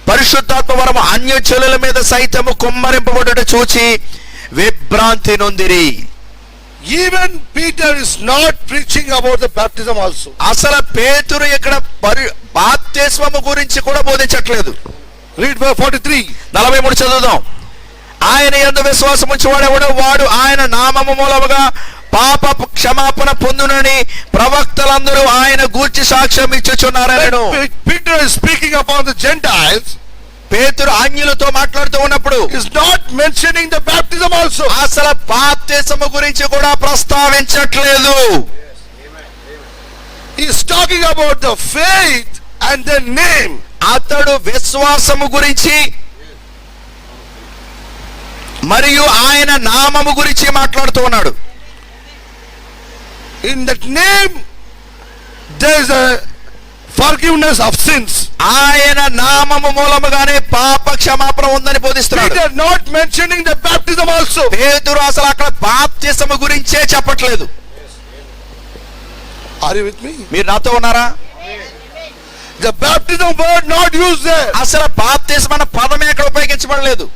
పరిశుద్ధాత్మ వరము అన్యజనుల మీద సైతము కుమ్మరింపబడుట చూచి విభ్రాంతి నొందిరి. Even Peter is not preaching about the baptism also. అసలు పేతురు ఇక్కడ బాప్తిస్మము గురించి కూడా బోధించట్లేదు. Read verse 43. 43 చదువుదాం. ఆయన యందు విశ్వాసం ఉంచువాడెవడో వాడు ఆయన నామము మూలముగా పాప క్షమాపణ పొందునని ప్రవక్తలందరూ ఆయన గూర్చి సాక్ష్యం ఇచ్చుచున్నారనెను. Peter is speaking upon the Gentiles. పేతురు అన్యులతో మాట్లాడుతూ ఉన్నప్పుడు is not mentioning the baptism also. అసలు బాప్తిస్మము గురించి కూడా ప్రస్తావించట్లేదు. He is talking about the faith and the name. అతడు విశ్వాసము గురించి మరియు ఆయన నామము గురించి మాట్లాడుతూ ఉన్నాడు. In that name there is a forgiveness of sins. ఆయన నామము మూలముగానే పాప క్షమాపణ ఉందని బోధిస్తున్నాడు. Peter not mentioning the baptism also. పేతురు అసలు అక్కడ బాప్తిస్మము గురించే చెప్పట్లేదు. Are you with me? మీరు నాతో ఉన్నారా? The baptism word not used there. అసలు బాప్తిస్మ అన్న పదమే అక్కడ ఉపయోగించబడలేదు.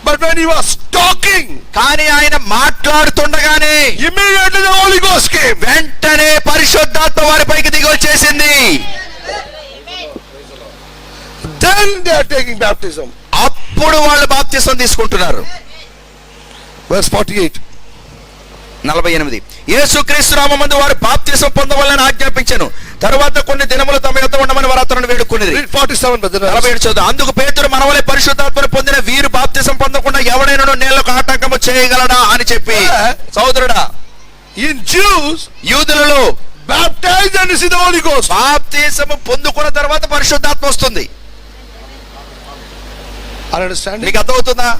But when he was talking, కానీ ఆయన మాట్లాడుతుండగానే immediately the Holy Ghost came. వెంటనే పరిశుద్ధాత్మ వారిపైకి దిగి వచ్చేసింది. Then they are taking baptism. అప్పుడు వాళ్ళు బాప్తిస్మం తీసుకుంటున్నారు. Verse 48. 48. యేసుక్రీస్తు నామమందు వారు బాప్తిస్మం పొందవలెని ఆజ్ఞాపించెను. తరువాత కొన్ని దినములు తమ యొద్ద ఉండమని వారు అతనిని వేడుకొనిరి. Read 47 brother. 47 చదువు. అందుకు పేతురు మనవలే పరిశుద్ధాత్మను పొందిన వీరు బాప్తిస్మం పొందకుండా ఎవడైనా నీళ్లకు ఆటంకము చేయగలడా అని చెప్పి, సోదరుడా, In Jews, యూదులలో baptized and receive the Holy Ghost. బాప్తిస్మం పొందుకున్న తర్వాత పరిశుద్ధాత్మ వస్తుంది. Are you understanding? నీకు అర్థమవుతుందా?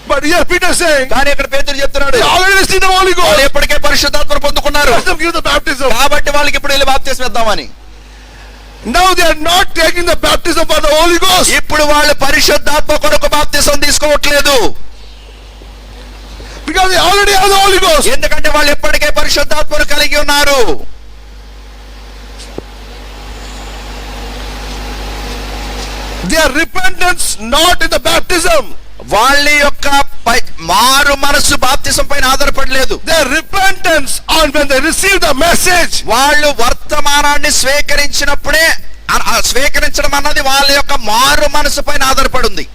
But here Peter saying, కానీ ఇక్కడ పేతురు చెప్తున్నాడు, they already received the Holy Ghost. వాళ్ళు ఎప్పటికే పరిశుద్ధాత్మను పొందుకున్నారు. Let them give the baptism. కాబట్టి వాళ్ళకి ఇప్పుడు వెళ్ళి బాప్తిస్మం ఇద్దామని. Now they are not taking the baptism for the Holy Ghost. ఇప్పుడు వాళ్ళు పరిశుద్ధాత్మ కొరకు బాప్తిస్మం తీసుకోవట్లేదు. Because they already have the Holy Ghost. ఎందుకంటే వాళ్ళు ఎప్పటికే పరిశుద్ధాత్మను కలిగి ఉన్నారు. Their repentance not in the baptism. వాళ్ళ యొక్క మారు మనసు బాప్తిసం పైన ఆధారపడలేదు. Their repentance on when they receive the message. వాళ్ళు వర్తమానాన్ని స్వీకరించినప్పుడే, స్వీకరించడం అన్నది వాళ్ళ యొక్క మారు మనసు పైన ఆధారపడి ఉంది.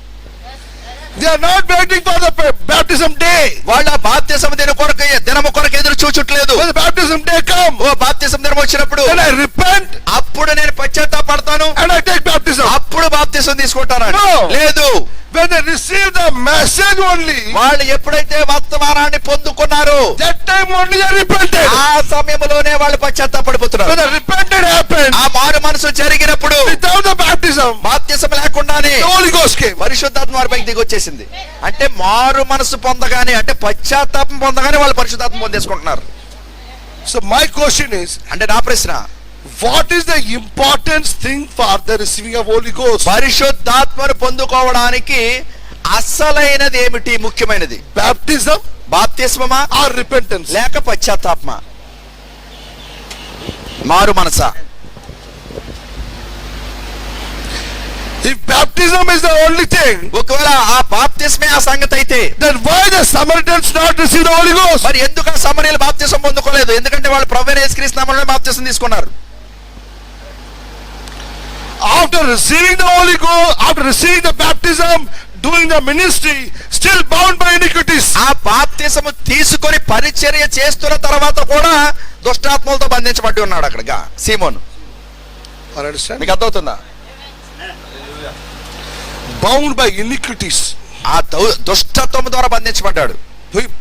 They are not waiting for the baptism day. వాళ్ళ బాప్తిసం దినము కొరకు ఎదురు చూచట్లేదు. When the baptism day come, ఓ బాప్తిసం దినం వచ్చినప్పుడు then I repent, అప్పుడు నేను పశ్చాత్తాపడతాను, and I take baptism. అప్పుడు బాప్తిసం తీసుకుంటాను. No. లేదు. When they receive the message only, వాళ్ళు ఎప్పుడైతే వర్తమానాన్ని పొందుకున్నారో that time only they repented. ఆ సమయంలోనే వాళ్ళు పశ్చాత్తాపడిపోతున్నారు. When the repented happened, ఆ మారు మనసు జరిగినప్పుడు without the baptism, baptism, బాప్తిసం లేకుండానే the Holy Ghost came. పరిశుద్ధాత్మ వారిపైకి దిగి వచ్చేసింది. అంటే మారు మనసు పొందగానే, అంటే పశ్చాత్తాపం పొందగానే వాళ్ళు పరిశుద్ధాత్మ పొందేసుకుంటున్నారు. So my question is, అంటే నా ప్రశ్న, what is the important thing for the receiving of Holy Ghost? పరిశుద్ధాత్మను పొందుకోవడానికి అసలైనది ఏమిటి, ముఖ్యమైనది? Baptism బాప్తిస్మమా or repentance? లేక పశ్చాత్తాపమ, మారు మనసా? If baptism is the only thing, ఒకవేళ ఆ బాప్తిస్మే ఆ సంగతి అయితే, then why the Samaritans not receive the Holy Ghost? మరి ఎందుకు ఆ సమరయులు బాప్తిసం పొందుకోలేదు? ఎందుకంటే వాళ్ళు ప్రభువైన యేసుక్రీస్తు నామములో బాప్తిసం తీసుకున్నారు. After receiving the Holy Ghost, after receiving the baptism, doing the ministry, still bound by iniquities. ఆ బాప్తిసము తీసుకొని పరిచర్య చేస్తున్న తర్వాత కూడా దుష్టాత్మలతో బంధించబడి ఉన్నాడు అక్కడగా సీమోను. Understand? మీకు అర్థమవుతుందా? Bound by iniquities. ఆ దుష్టత్వము ద్వారా బంధించబడ్డాడు.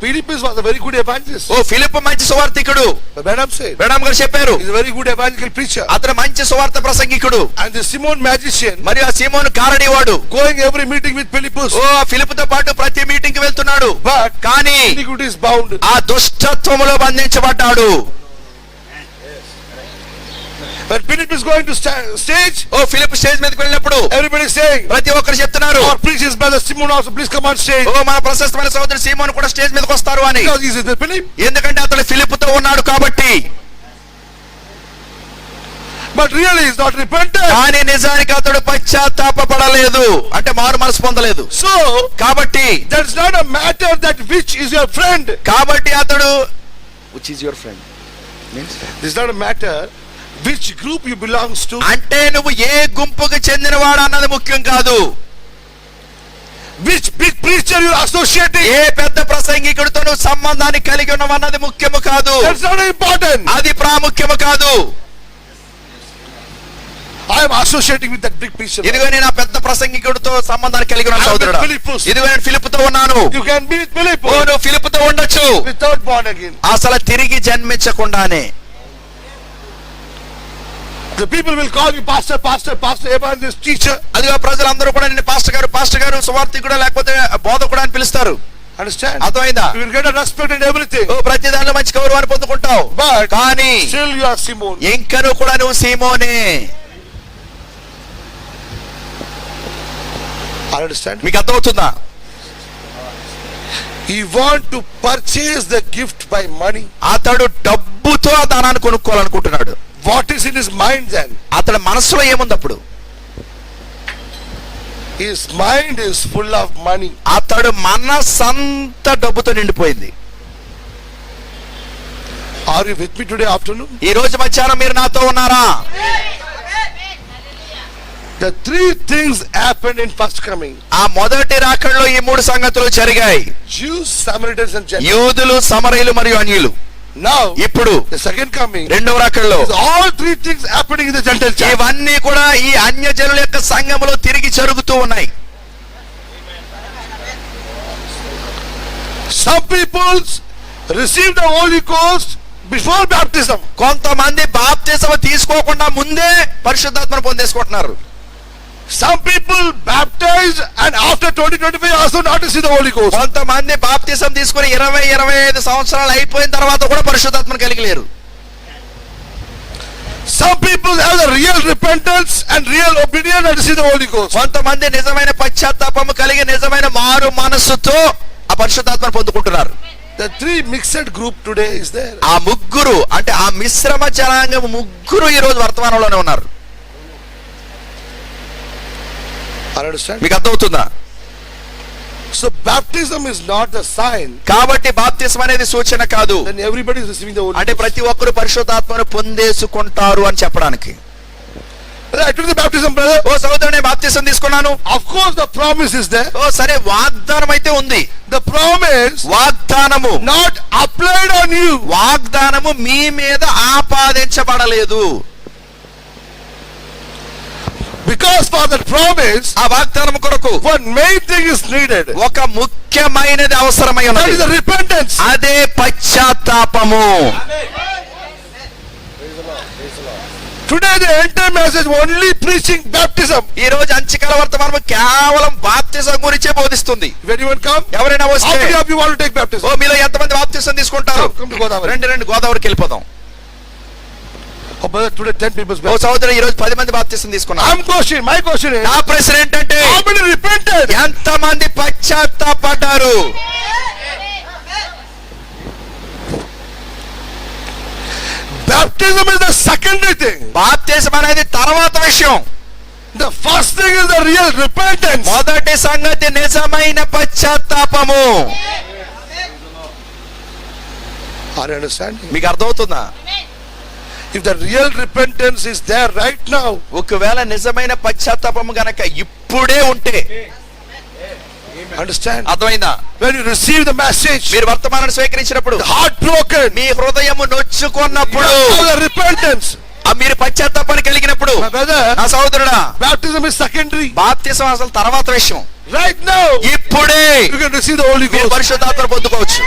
Philippus was a very good evangelist. ఓ ఫిలిప్పు మంచి సువార్థికుడు. But Branham said, బ్రహ్మ గారు చెప్పారు, he's a very good evangelical preacher. అతను మంచి సువార్త ప్రసంగికుడు. And the Simon magician, మరియు ఆ సీమోను కారడివాడు. going every meeting with Philippus. ఓ ఫిలిప్పుతో పాటు ప్రతి మీటింగ్ కి వెళ్తున్నాడు. But కానీ iniquities bound. ఆ దుష్టత్వములో బంధించబడ్డాడు. When Philip is going to stage, ఓ ఫిలిప్పు స్టేజ్ మీదకి వెళ్ళినప్పుడు everybody is saying, ప్రతి ఒక్కరు చెప్తున్నారు, our preacher's brother Simon also please come on stage. ఓ మన ప్రశస్తమైన సోదరుడు సీమోను కూడా స్టేజ్ మీదకి వస్తారు అని. Because he is with Philip. ఎందుకంటే అతడు ఫిలిప్పుతో ఉన్నాడు కాబట్టి. But really he is not repentant. కానీ నిజానికి అతడు పశ్చాత్తాపపడలేదు, అంటే మారు మనసు పొందలేదు. So కాబట్టి that's not a matter that which is your friend. కాబట్టి అతడు which is your friend means, This is not a matter which group you belongs to. అంటే నువ్వు ఏ గుంపుకు చెందినవాడు అన్నది ముఖ్యం కాదు. Which big preacher you are associating. ఏ పెద్ద ప్రసంగికుడితో నువ్వు సంబంధాన్ని కలిగి ఉన్నావన్నది ముఖ్యము కాదు. That's not important. అది ప్రాముఖ్యము కాదు. I am associating with that big preacher. ఇదిగో నేను ఆ పెద్ద ప్రసంగికుడితో సంబంధాన్ని కలిగి ఉన్న సోదరుడా, ఇదిగో నేను ఫిలిప్పుతో ఉన్నాను. You can be with Philip ఓ నువ్వు ఫిలిప్పుతో ఉండొచ్చు, without born again. అసలు తిరిగి జన్మించకుండానే. The people will call you pastor, pastor, pastor, evangelist, teacher. అదిగో ప్రజలందరూ కూడా నిన్ను పాస్టర్ గారు సువార్థికుడు లేకపోతే బోధకుడు అని పిలుస్తారు. Understand? అర్థమైందా? You will get a respect and everything. ఓ ప్రతి దానిలో మంచి గౌరవాన్ని పొందుకుంటావు. But కానీ still you are Simon. ఇంకను కూడా నువ్వు సీమోనే. Understand? మీకు అర్థమవుతుందా? He want to purchase the gift by money. అతడు డబ్బుతో ఆ దానాన్ని కొనుక్కోవాలనుకుంటున్నాడు. What is in his mind then? అతడి మనసులో ఏముంది అప్పుడు? His mind is full of money. అతడు మనసంతా డబ్బుతో నిండిపోయింది. Are you with me today afternoon? ఈ రోజు మధ్యాహ్నం మీరు నాతో ఉన్నారా? The three things happened in first coming. ఆ మొదటి రాకడలో ఈ మూడు సంగతులు జరిగాయి. Jews, Samaritans and Gentiles. యూదులు, సమరయులు మరియు అన్యులు. Now ఇప్పుడు the second coming, రెండవ రాకడలో is all three things happening in the Gentile church. ఇవన్నీ కూడా ఈ అన్యజనుల యొక్క సంఘములో తిరిగి జరుగుతూ ఉన్నాయి. Some people receive the Holy Ghost before baptism. కొంతమంది బాప్తిసం తీసుకోకుండా ముందే పరిశుద్ధాత్మను పొందేసుకుంటున్నారు. Some people baptized and after 20-25 also not receive the Holy Ghost. కొంతమంది బాప్తిసం తీసుకుని 20-25 సంవత్సరాలు అయిపోయిన తర్వాత కూడా పరిశుద్ధాత్మను కలిగి లేరు. Some people have the real repentance and real obedience and receive the Holy Ghost. కొంతమంది నిజమైన పశ్చాత్తాపము కలిగి నిజమైన మారు మనస్సుతో ఆ పరిశుద్ధాత్మను పొందుకుంటున్నారు. The three mixed group today is there. ఆ ముగ్గురు అంటే ఆ మిశ్రమ జనాంగం ముగ్గురు ఈ రోజు వర్తమానంలోనే ఉన్నారు. Understand? మీకు అర్థమవుతుందా? So baptism is not the sign. కాబట్టి బాప్తిసం అనేది సూచన కాదు. Then everybody is receiving the Holy అంటే Ghost. ప్రతి ఒక్కరు పరిశుద్ధాత్మను పొందేసుకుంటారు అని చెప్పడానికి. I took the baptism, brother. ఓ సోదరుడే బాప్తిసం తీసుకున్నాను. Of course the promise is there. ఓ సరే వాగ్దానం అయితే ఉంది. The promise వాగ్దానము not applied on you. వాగ్దానము మీ మీద ఆపాదించబడలేదు. Because for that promise, ఆ వాగ్దానం కొరకు one main thing is needed. ఒక ముఖ్యమైనది అవసరమై That ఉన్నది. is the repentance. అదే పశ్చాత్తాపము. Today the entire message only preaching baptism. ఈ రోజు అంచికాల వర్తమానం కేవలం బాప్తిజం గురించే బోధిస్తుంది. If anyone come, ఎవరైనా how వస్తే many of you want to take baptism? ఓ మీలో ఎంతమంది బాప్తిజం తీసుకుంటారు? Come to Godavari. రండి గోదావరికి వెళ్ళిపోదాం. Oh brother, today 10 people's ఓ baptism. సహోదరు ఈ రోజు 10 మంది బాప్తిజం తీసుకున్నారు. My question is, నా ప్రశ్న ఏంటంటే how many repented? ఎంతమంది పశ్చాత్తాపడ్డారు? Baptism is the secondary thing. బాప్తిజం అనేది తర్వాత విషయం. The first thing is the real repentance. మొదటి సంగతి నిజమైన పశ్చాత్తాపము. Are you understanding? మీకు అర్థమవుతుందా? If the real repentance is there right now, ఒకవేళ నిజమైన పశ్చాత్తాపము గనక ఇప్పుడే ఉంటే, understand? అర్థమైందా? When you receive the message, మీరు వర్తమానాన్ని స్వీకరించినప్పుడు, the heart broken, మీ హృదయము నొచ్చుకున్నప్పుడు, the repentance, మీరు పశ్చాత్తాపాన్ని కలిగినప్పుడు, my brother, నా సహోదరుడా, baptism is secondary. బాప్తిజం అసలు తర్వాత విషయం. Right now, ఇప్పుడే you can receive the Holy మీరు Ghost. పరిశుద్ధాత్మను పొందుకోవచ్చు.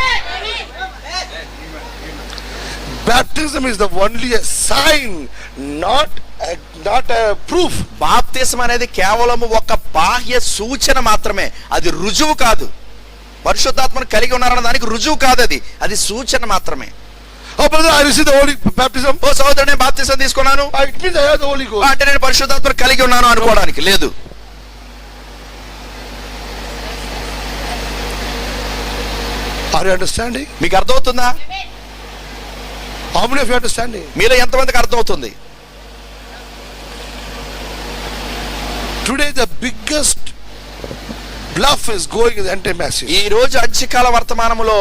Baptism is the only a sign, not a proof. బాప్తిజం అనేది కేవలం ఒక బాహ్య సూచన మాత్రమే, అది రుజువు కాదు. పరిశుద్ధాత్మను కలిగి ఉన్నారన్న దానికి రుజువు కాదు, అది సూచన మాత్రమే. Oh brother, I received the Holy baptism. ఓ సహోదరుడు, నేను బాప్తిజం తీసుకున్నాను It means I have the Holy Ghost. అంటే నేను పరిశుద్ధాత్మను కలిగి ఉన్నాను అనుకోవడానికి లేదు. Are you understanding? మీకు అర్థమవుతుందా? How many of you understanding? మీలో ఎంతమందికి అర్థమవుతుంది? Today the biggest bluff is going in the anti-message. ఈ రోజు అంచికాల వర్తమానములో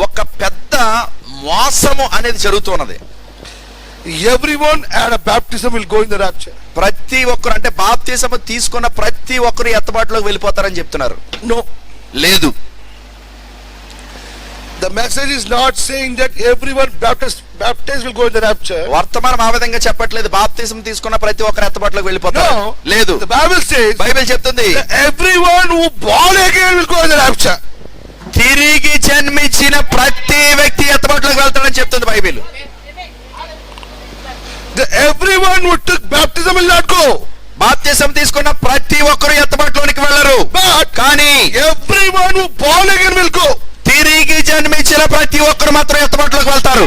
ఒక పెద్ద మోసము అనేది జరుగుతున్నది. Everyone at a baptism will go in the rapture. ప్రతి ఒక్కరు అంటే బాప్తిజము తీసుకున్న ప్రతి ఒక్కరు ఎత్తబాటులోకి వెళ్ళిపోతారని చెప్తున్నారు. No. లేదు. The message is not saying that everyone baptized will go in the rapture. వర్తమానం ఆ విధంగా చెప్పట్లేదు బాప్తిజం తీసుకున్న ప్రతి ఒక్కరు ఎత్తబాటులోకి వెళ్ళిపోతారు. No. లేదు. The Bible says బైబిల్ చెప్తుంది that everyone who born again will go in the rapture. తిరిగి జన్మించిన ప్రతి వ్యక్తి ఎత్తబాటులోకి వెళ్తాడని చెప్తుంది Bible. Everyone who took baptism will not go. బాప్తిజం తీసుకున్న ప్రతి ఒక్కరు ఎత్తబాటులోనికి వెళ్ళరు. But కానీ everyone who born again will go. తిరిగి జన్మించిన ప్రతి ఒక్కరు మాత్రం ఎత్తబాటులోకి వెళ్తారు.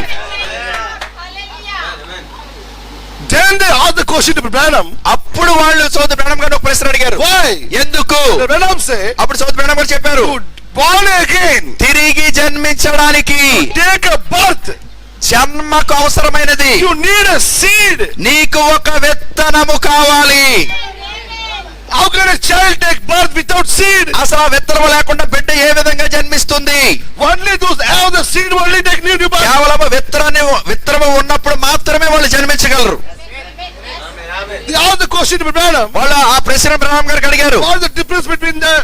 Then they asked the question to Branham. అప్పుడు వాళ్ళు సోదరు బ్రహ్మ గారు ఒక ప్రశ్న అడిగారు. Why? ఎందుకు? Branham say, అప్పుడు సోదరు బ్రహ్మ గారు చెప్పారు, born again, తిరిగి జన్మించడానికి take a birth, జన్మకు అవసరమైనది you need a seed. నీకు ఒక విత్తనము కావాలి. How can a child take birth without seed? అసలు ఆ విత్తనము లేకుండా బిడ్డ ఏ విధంగా జన్మిస్తుంది? Only those have the seed only take new birth. కేవలం విత్తనము ఉన్నప్పుడు మాత్రమే వాళ్ళు జన్మించగలరు. They asked the question to Branham. వాళ్ళు ఆ ప్రశ్న బ్రహ్మ గారికి అడిగారు. What is the difference between the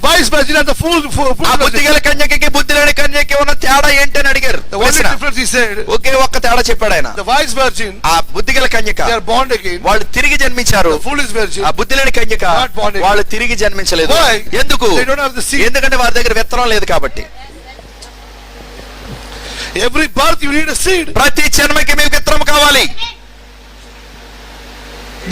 wise virgin and the fool ఆ బుద్ధి virgin? గల కన్యకకి బుద్ధి లేని కన్యకి ఉన్న తేడా ఏంటి అని అడిగారు. The only difference he said, ఒకే ఒక్క తేడా చెప్పాడు ఆయన. the wise virgin, ఆ బుద్ధి గల కన్యక they are born again. వాళ్ళు తిరిగి జన్మించారు. The foolish virgin, ఆ బుద్ధి లేని కన్యక Not born again. వాళ్ళు తిరిగి జన్మించలేదు. Why? ఎందుకు? They don't have the seed. ఎందుకంటే వారి దగ్గర విత్తనం లేదు కాబట్టి. Every birth you need a seed. ప్రతి జన్మకి మీకు విత్తనం కావాలి.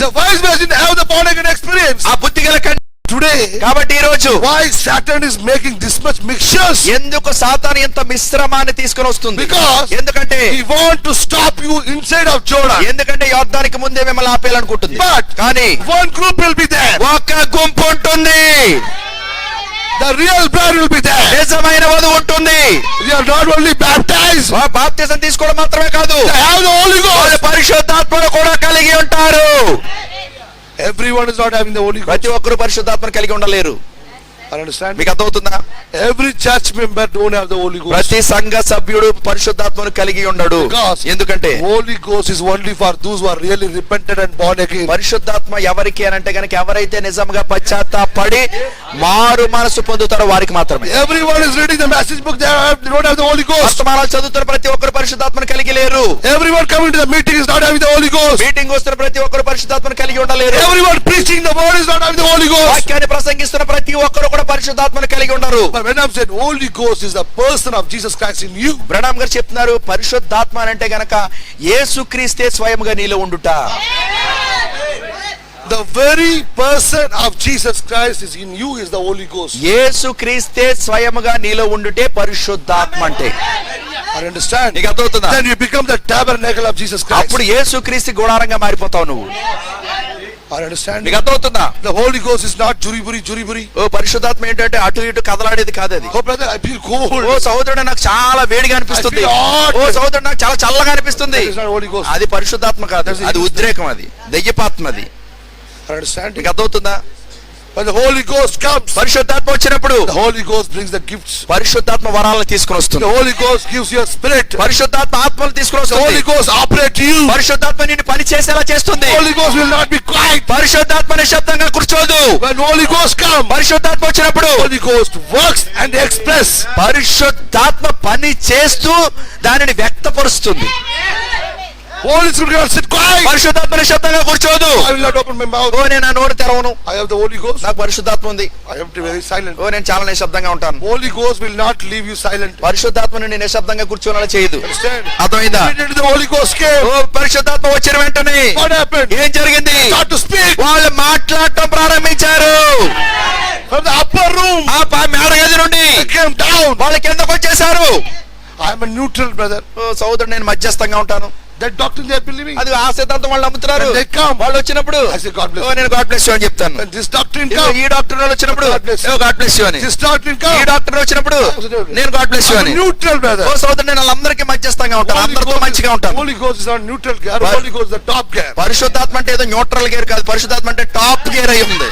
The wise virgin have the born again experience. ఆ బుద్ధి గల కన్యక Today, కాబట్టి ఈ రోజు why Satan is making this much mixtures? ఎందుకు సాతాను ఇంత మిశ్రమాన్ని తీసుకొని వస్తుంది? Because ఎందుకంటే he want to stop you inside of Jordan. ఎందుకంటే యోర్దానికి ముందే మిమ్మల్ని ఆపేయాలనుకుంటుంది. But కానీ one group will be there. ఒక గుంపు ఉంటుంది. The real bride will be there. నిజమైన వధువు ఉంటుంది. They are not only baptized, బాప్తిజం తీసుకోవడం మాత్రమే కాదు, they have the Holy వాళ్ళు Ghost. పరిశుద్ధాత్మను కూడా కలిగి ఉంటారు. Everyone is not having the Holy Ghost. ప్రతి ఒక్కరు పరిశుద్ధాత్మను కలిగి ఉండలేరు. I understand. మీకు అర్థమవుతుందా? Every church member don't have the Holy Ghost. ప్రతి సంఘ సభ్యుడు పరిశుద్ధాత్మను కలిగి ఉండడు. Because ఎందుకంటే Holy Ghost is only for those who are really repented and born again. పరిశుద్ధాత్మ ఎవరికి అని అంటే కనుక ఎవరైతే నిజంగా పశ్చాత్తాపడి మారు మనసు పొందుతారో వారికి మాత్రమే. Everyone is reading the message book, they don't have the Holy Ghost. వర్తమానాలు చదువుతున్న ప్రతి ఒక్కరు పరిశుద్ధాత్మను కలిగి లేరు. Everyone coming to the meeting is not having the Holy Ghost. Meeting వస్తున్న ప్రతి ఒక్కరు పరిశుద్ధాత్మను కలిగి ఉండలేరు. Everyone preaching the word is not having the Holy Ghost. వాక్యాన్ని ప్రసంగిస్తున్న ప్రతి ఒక్కరు కూడా పరిశుద్ధాత్మను కలిగి ఉండరు. But when I'm saying Holy Ghost is the person of Jesus Christ in you. బ్రహ్నాం గారు చెప్తున్నారు పరిశుద్ధాత్మ అంటే గనక యేసుక్రీస్తే స్వయముగా నీలో ఉండుట. The very person of Jesus Christ is in you is the Holy Ghost. యేసుక్రీస్తే స్వయముగా నీలో ఉండుటే పరిశుద్ధాత్మ అంటే. I understand. నీకు అర్థమవుతుందా? Then you become the tabernacle of Jesus Christ. అప్పుడు యేసుక్రీస్తు గుడారంగా మారిపోతావు నువ్వు. I understand. నీకు అర్థమవుతుందా? The Holy Ghost is not juriburi. ఓ పరిశుద్ధాత్మ ఏంటంటే అటు ఇటు కదలాడేది కాదు అది. Oh brother, I feel cold. ఓ సహోదరుడు నాకు చాలా వేడిగా అనిపిస్తుంది. I feel hot. ఓ సహోదరుడు నాకు చాలా చల్లగా అనిపిస్తుంది. That is not Holy Ghost. అది పరిశుద్ధాత్మ కాదు, అది ఉద్రేకం, అది దెయ్యపాత్మ. అది I understand. నీకు అర్థమవుతుందా? When the Holy Ghost comes, పరిశుద్ధాత్మ వచ్చినప్పుడు the Holy Ghost brings the gifts. పరిశుద్ధాత్మ వరాలను తీసుకొని వస్తుంది. The Holy Ghost gives you a spirit. పరిశుద్ధాత్మ ఆత్మను తీసుకొని The Holy వస్తుంది. Ghost operates you. పరిశుద్ధాత్మ నిన్ను పని చేసేలా చేస్తుంది. The Holy Ghost will not be quiet. పరిశుద్ధాత్మ నిశ్శబ్దంగా కూర్చోదు. When Holy Ghost comes, పరిశుద్ధాత్మ వచ్చినప్పుడు Holy Ghost works and express. పరిశుద్ధాత్మ పని చేస్తూ దానిని వ్యక్తపరుస్తుంది. Holy Spirit will not sit quiet. పరిశుద్ధాత్మ నిశ్శబ్దంగా కూర్చోదు. I will not open my mouth. ఓ నేను నా నోరు తెరవను, I have the Holy Ghost. నాకు పరిశుద్ధాత్మ ఉంది. I have to be very silent. ఓ నేను చాలా నిశ్శబ్దంగా ఉంటాను. Holy Ghost will not leave you silent. పరిశుద్ధాత్మ నిన్ను నిశ్శబ్దంగా కూర్చోనేలా చేయదు. Understand? అర్థమైందా? Immediately the Holy Ghost came. ఓ పరిశుద్ధాత్మ వచ్చిన వెంటనే What happened? ఏం జరిగింది? Start to speak వాళ్ళు మాట్లాడటం ప్రారంభించారు. from the upper room. ఆ మేడగది నుండి They came down. వాళ్ళు కిందకు వచ్చేసారు. I am a neutral brother. ఓ సోదరుడు నేను మధ్యస్థంగా ఉంటాను. That doctrine they are believing. అది ఆ సిద్ధాంతం వాళ్ళు నమ్ముతున్నారు. When they come, వాళ్ళు వచ్చినప్పుడు I say God bless ఓ you. నేను గాడ్ బ్లెస్ యు అని చెప్తాను. When this doctrine ఇదిగో comes, ఈ డాక్టర్ వాళ్ళు వచ్చినప్పుడు God bless you. ఓ గాడ్ బ్లెస్ యు అని. this doctrine ఈ comes, డాక్టర్ వచ్చినప్పుడు నేను గాడ్ బ్లెస్ యు I'm అని. a neutral brother. ఓ సోదరుడు నేను వాళ్ళందరికీ మధ్యస్థంగా ఉంటాను, అందరితో మంచిగా ఉంటాను. Holy Ghost is not neutral gear. But- Holy Ghost is the top gear. పరిశుద్ధాత్మ అంటే ఏదో న్యూట్రల్ గేర్ కాదు, పరిశుద్ధాత్మ అంటే టాప్ గేర్ అయి ఉంది.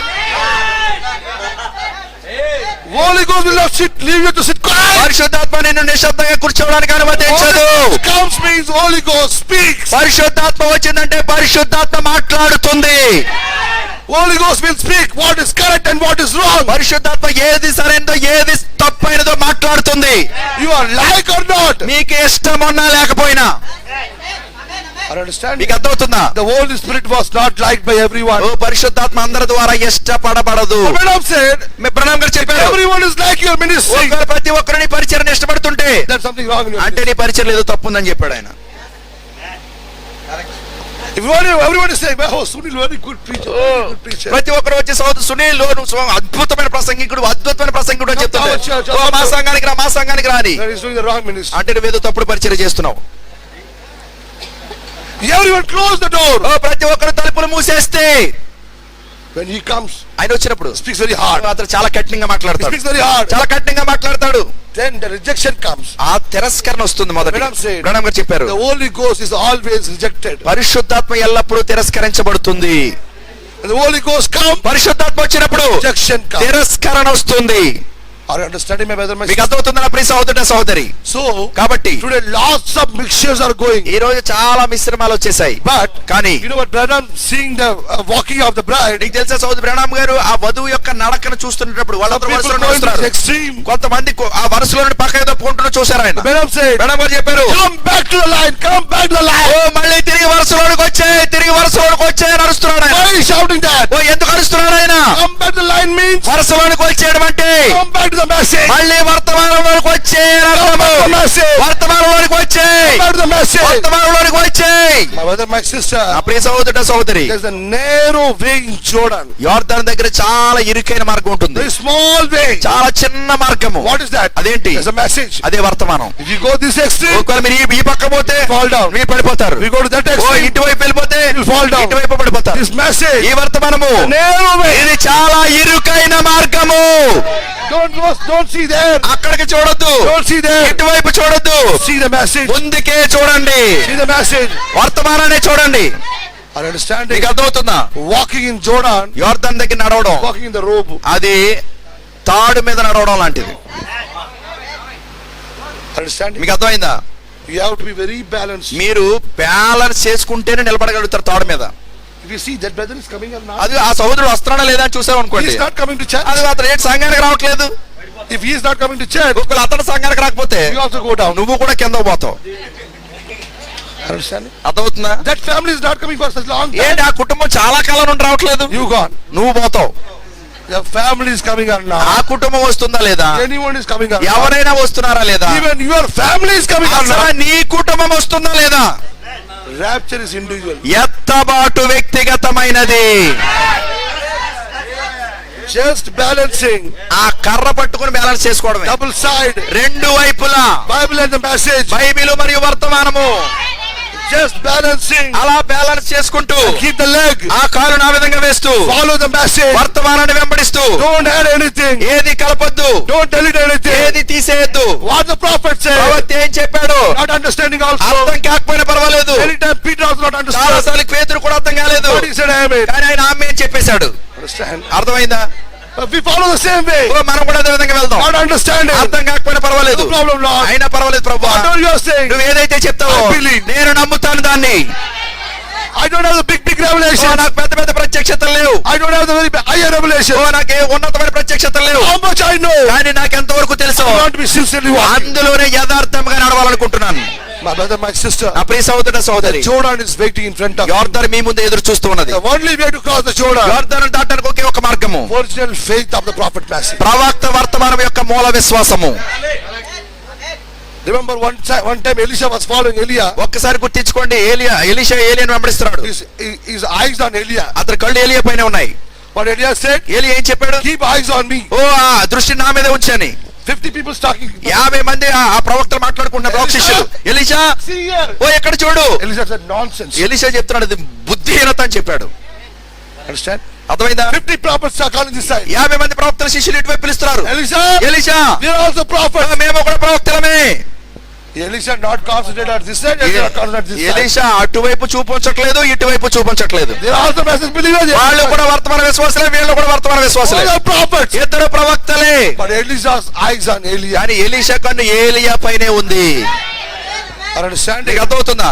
Holy Ghost will not leave you to sit quiet. పరిశుద్ధాత్మ నిన్ను నిశ్శబ్దంగా కూర్చోవడానికి అనుమతించదు. Holy Ghost comes means Holy Ghost speaks. పరిశుద్ధాత్మ వచ్చిందంటే పరిశుద్ధాత్మ మాట్లాడుతుంది. Holy Ghost will speak what is correct and what is wrong. పరిశుద్ధాత్మ ఏది సరైనదో ఏది తప్పైనదో మాట్లాడుతుంది. You are like or not. మీకు ఇష్టం ఉన్నా లేకపోయినా. I understand. మీకు అర్థమవుతుందా? The Holy Spirit was not liked by everyone. ఓ పరిశుద్ధాత్మ అందరి ద్వారా ఇష్టపడబడదు. But when I'm said, బ్రహ్నాం గారు చెప్పారు everyone is like your ministry. ఒకరు ప్రతి ఒక్కరిని పరిచయం ఇష్టపడుతుంటే There's something wrong in your అంటే ministry. నీ పరిచయం ఏదో తప్పు ఉందని చెప్పాడు ఆయన. If everyone is saying, oh, Sunil, very good preacher, very good preacher. ప్రతి ఒక్కరు వచ్చి సునీల్ నువ్వు అద్భుతమైన ప్రసంగికుడు, అద్భుతమైన ప్రసంగికుడు అని చెప్తాడు. ఓ మా సంఘానికి రా, మా సంఘానికి రా అని. Then he's doing the wrong ministry. అంటే నువ్వేదో తప్పుడు పరిచయం చేస్తున్నావు. Everyone close the door. ఓ ప్రతి ఒక్కరు తలుపులు మూసేస్తే When he comes, ఆయన వచ్చినప్పుడు speaks very hard. అతను చాలా కఠినంగా He మాట్లాడతాడు, speaks very hard. చాలా కఠినంగా మాట్లాడతాడు. Then the rejection comes. ఆ తిరస్కరణ వస్తుంది. మొదట Branham said, బ్రహ్నాం గారు చెప్పారు The Holy Ghost is always rejected. పరిశుద్ధాత్మ ఎల్లప్పుడూ తిరస్కరించబడుతుంది. When the Holy Ghost comes, పరిశుద్ధాత్మ వచ్చినప్పుడు rejection comes. తిరస్కరణ వస్తుంది. Are you understanding, my brother, my మీకు sister? అర్థమవుతుందా నా ప్రియ సహోదరుడు సహోదరి? So, కాబట్టి today lots of mixtures are going. ఈ రోజు చాలా మిశ్రమాలు వచ్చేసాయి. But, కానీ you know what, Branham seeing the walking of the bride, నీకు తెలుసా సహోదరు బ్రహ్నాం గారు ఆ వధువు యొక్క నడకను చూస్తున్నప్పుడు some వాళ్ళందరూ people వరుసలో going to నడుస్తున్నారు. the extreme. కొంతమంది ఆ వరుసలో నుండి పక్క ఏదో పోంటున్న చూశారు ఆయన. Branham said, బ్రహ్నాం గారు చెప్పారు come back to the line, come back to the line. ఓ మళ్ళీ తిరిగి వరుసలోనికి వచ్చే అని అరుస్తున్నాడు ఆయన. Why is he shouting that? ఓ ఎందుకు అరుస్తున్నాడు ఆయన? Come back to the line means, వరుసలోనికి వచ్చేయడం అంటే come back to the message. మళ్ళీ వర్తమానంలోనికి వచ్చే Come back to the message. వర్తమానంలోనికి వచ్చే Come back to the message. వర్తమానంలోనికి వచ్చే. My brother, my sister, నా ప్రియ సహోదరుడు సహోదరి, there's a narrow way in Jordan. యోర్దాను దగ్గర చాలా ఇరుకైన మార్గం ఉంటుంది, Very small way. చాలా చిన్న మార్గము. What is that? అదేంటి? There's a message. అదే వర్తమానం. If you go this extreme, ఒకవేళ మీరు ఈ పక్క పోతే fall down. మీరు పడిపోతారు. If you go to that oh extreme, ఇటువైపు వెళ్ళిపోతే you'll fall down. ఇటువైపు పడిపోతారు. This message, ఈ వర్తమానము narrow way. ఇది చాలా ఇరుకైన మార్గము. Don't see there. అక్కడికి చూడొద్దు, Don't see there. ఇటువైపు చూడొద్దు, See the message. ముందుకే చూడండి, See the message. వర్తమానాన్ని చూడండి. Are you understanding? మీకు అర్థమవుతుందా? Walking in Jordan, యోర్దాను దగ్గర నడవడం walking in the robe. అది తాడు మీద నడవడం లాంటిది. Understanding? మీకు అర్థమైందా? You have to be very balanced. మీరు బ్యాలెన్స్ చేసుకుంటేనే నిలబడగలుగుతారు తాడు మీద. If you see that brother is coming or not, అది ఆ సహోదరుడు వస్తున్నాడా లేదా అని చూసావు he అనుకోండి, is not coming to church. అది అతను ఏంటి సంఘానికి రావట్లేదు. If he is not coming to church, ఒకవేళ అతను సంఘానికి రాకపోతే you also go down. నువ్వు కూడా కింద పోతావు. Understanding? అర్థమవుతుందా? That family is not coming for such long time. ఏంటి ఆ కుటుంబం చాలా కాలం నుండి రావట్లేదు, You gone. నువ్వు పోతావు. Your family is coming or ఆ not. కుటుంబం వస్తుందా లేదా, Anyone is coming or not. ఎవరైనా వస్తున్నారా లేదా, Even your family is coming or అసలు not. నీ కుటుంబం వస్తుందా లేదా. Rapture is individual. ఎత్తబాటు వ్యక్తిగతమైనది. Just balancing. ఆ కర్ర పట్టుకుని బ్యాలెన్స్ చేసుకోవడమే. Double side. రెండు వైపులా Bible and the message. Bible మరియు వర్తమానము Just balancing. అలా బ్యాలెన్స్ చేసుకుంటూ Keep the leg. ఆ కాలును ఆ విధంగా వేస్తూ Follow the message. వర్తమానాన్ని వెంబడిస్తూ Don't add anything. ఏది కలపొద్దు, Don't delete anything. ఏది తీసేయద్దు. What the prophet said. ప్రవక్త ఏం చెప్పాడు Not understanding also. అర్థం కాకపోయినా పర్వాలేదు. Anytime Peter also not చాలా understood. సార్లు పేతురు కూడా అర్థం కాలేదు, But he said amen. కానీ ఆయన ఆమె చెప్పేశాడు. Understand? అర్థమైందా? But we follow the same way. ఓ, మనం కూడా అదే విధంగా వెళ్దాం. Not understanding. అర్థం కాకపోయినా పర్వాలేదు, No problem, Lord. అయినా పర్వాలేదు ప్రభు. Whatever you are saying. నువ్వు ఏదైతే చెప్తావో I believe. నేను నమ్ముతాను దాన్ని. I don't have the big oh, revelation. నాకు పెద్ద పెద్ద ప్రత్యక్షతలు లేవు. I don't have the very higher revelation. ఓ, నాకు ఏ ఉన్నతమైన ప్రత్యక్షతలు లేవు. How much I know. కానీ నాకు ఎంతవరకు తెలుసు I want to be sincerely walking. అందులోనే యథార్థంగా నడవాలనుకుంటున్నాను. My brother, my sister. నా ప్రియ సహోదర సహోదరి, Jordan is waiting in front of you. యోర్దాను మీ ముందు ఎదురు చూస్తూ ఉన్నది. The only way to cross the Jordan. యోర్దాను దాటడానికి ఒకే ఒక మార్గము, Original faith of the prophet message. ప్రవక్త వర్తమానం యొక్క మూల విశ్వాసము. Remember one time Elisha was following Elia. ఒక్కసారి గుర్తించుకోండి, ఎలీషా ఏలియాను వెంబడిస్తున్నాడు. His eyes on Elia. అతని కళ్ళు ఏలియా పైన ఉన్నాయి. But Elia said, ఏలియా ఏం చెప్పాడు? keep eyes on me. ఓ, ఆ దృష్టి నా మీద ఉంచని. 50 people talking. 50 మంది ఆ ప్రవక్తలు మాట్లాడుకుంటున్న ప్రవక్త శిష్యులు, ఎలీషా See here. ఓ ఎక్కడ చూడు. Elisha said nonsense. ఎలీషా చెప్తున్నాడు, ఇది బుద్ధిహీనత అని చెప్పాడు. Understand? అర్థమైందా? 50 prophets are calling this side. 50 మంది ప్రవక్తల శిష్యులు ఇటువైపు పిలుస్తున్నారు. Elisha we are also prophets. మేము కూడా ప్రవక్తలమే. Elisha not concentrated at this side. Elisha concentrated at this side. Elisha అటువైపు చూపించట్లేదు, ఇటువైపు చూపించట్లేదు. They are also message believers. వాళ్ళు కూడా వర్తమాన విశ్వాసులే, వీళ్ళు కూడా వర్తమాన విశ్వాసులే. All are prophets. ఇద్దరు ప్రవక్తలే. But Elisha's eyes on Elia. కానీ ఎలీషా కన్ను ఏలియా పైనే ఉంది. Are understanding? నీకు అర్థమవుతుందా?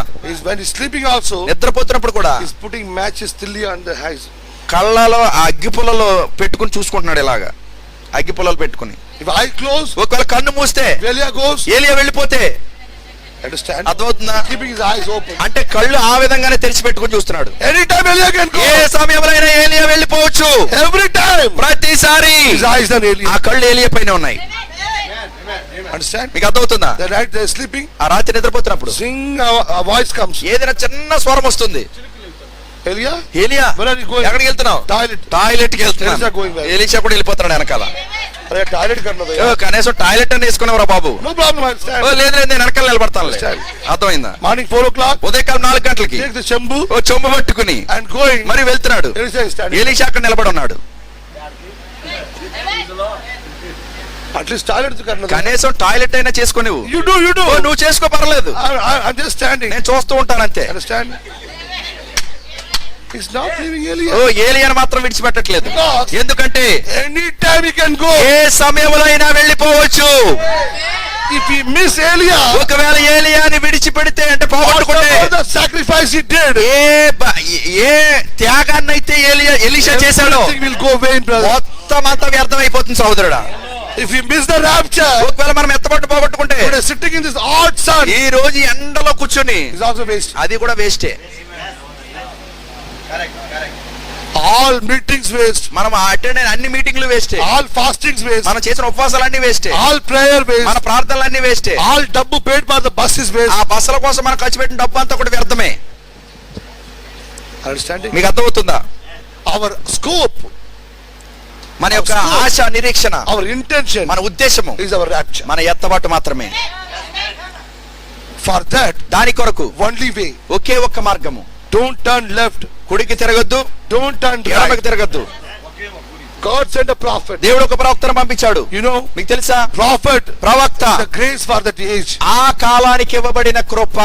When he's sleeping also, నిద్రపోతున్నప్పుడు కూడా he's putting matches still on the eyes. కళ్ళలో ఆ అగ్గిపుల్లలో పెట్టుకుని చూసుకుంటున్నాడు, ఇలాగా అగ్గిపుల్లలు పెట్టుకుని. If eye close, ఒకవేళ కన్ను మూస్తే Elia goes. ఏలియా వెళ్ళిపోతే. Understand? అర్థమవుతుందా? Keeping his eyes open. అంటే కళ్ళు ఆ విధంగానే తెరిచి పెట్టుకుని చూస్తున్నాడు. Anytime Elia can go. ఏ సమయంలో ఏలియా వెళ్ళిపోవచ్చు. Every time. ప్రతిసారి His eyes on Elia. ఆ కళ్ళు ఏలియా పైన ఉన్నాయి. Understand? మీకు అర్థమవుతుందా? The night they're sleeping, ఆ రాత్రి నిద్రపోతున్నప్పుడు sing a voice comes. ఏదైనా చిన్న స్వరం వస్తుంది. Elia, ఏలియా where are you going? ఎక్కడికి వెళ్తున్నావు? Toilet. టాయిలెట్ కి Elisha going వెళ్తున్నాను. there. ఎలీషా కూడా వెళ్ళిపోతున్నాడు వెనకాల. అరే toilet కన్నా ఓ, కనీసం టాయిలెట్ అని వేసుకునేవరా బాబు. No problem, I oh, understand. లేదు లేదు, నేను వెనకాల నిలబడతానులే. అర్థమైందా? Morning 4 o'clock, ఉదయకాలం 4 గంటలకి take the Shambhu ఓ చెంబు పట్టుకుని and going. మరి వెళ్తున్నాడు. Elisha is standing. ఎలీషా అక్కడ నిలబడి ఉన్నాడు. At least toilet కన్నా. కనీసం టాయిలెట్ అయినా చేసుకునేవు. You do. ఓ, నువ్వు చేసుకో పర్లేదు, I'm just standing. నేను చూస్తూ ఉంటాను అంతే. Understand? He's not leaving oh, Elia. ఏలియాను మాత్రం విడిచిపెట్టట్లేదు. Because ఎందుకంటే anytime he can go. ఏ సమయంలో అయినా వెళ్ళిపోవచ్చు. If he miss Elia, ఒకవేళ ఏలియాని విడిచిపెడితే అంటే పోగొట్టుకుంటే, whatever the sacrifice he did, ఏ త్యాగాన్నైతే ఎలీషా చేశాడో everything will go vain, brother. మొత్తం అంతా వ్యర్థం అయిపోతుంది సహోదరుడా. If he miss the rapture, ఒకవేళ మనం ఎత్తబట్టు పోగొట్టుకుంటే, today sitting in this hot sun, ఈ రోజు ఎండలో కూర్చొని is also waste. అది కూడా వేస్టే. All meetings waste. మనం అటెండ్ అయిన అన్ని మీటింగ్లు వేస్టే. All fastings waste. మనం చేసిన ఉపవాసాలన్నీ వేస్టే. All prayer మన waste. ప్రార్థనలన్నీ వేస్టే. All డబ్బు paid for the bus is waste. ఆ బస్సుల కోసం మనం ఖర్చు పెట్టిన డబ్బు అంతా కూడా వ్యర్థమే. Understanding? మీకు అర్థమవుతుందా? Our scope, మన యొక్క ఆశ, నిరీక్షణ, our intention మన ఉద్దేశము is our rapture. మన ఎత్తబాటు మాత్రమే. For that, దాని కొరకు only way. ఒకే ఒక్క మార్గము. Don't turn left. కుడికి తిరగద్దు, Don't turn ఎడమకి right. తిరగద్దు. God sent a prophet. దేవుడు ఒక ప్రవక్తను పంపించాడు. You know, మీకు తెలుసా? prophet, ప్రవక్త the grace for that age. ఆ కాలానికి ఇవ్వబడిన కృప.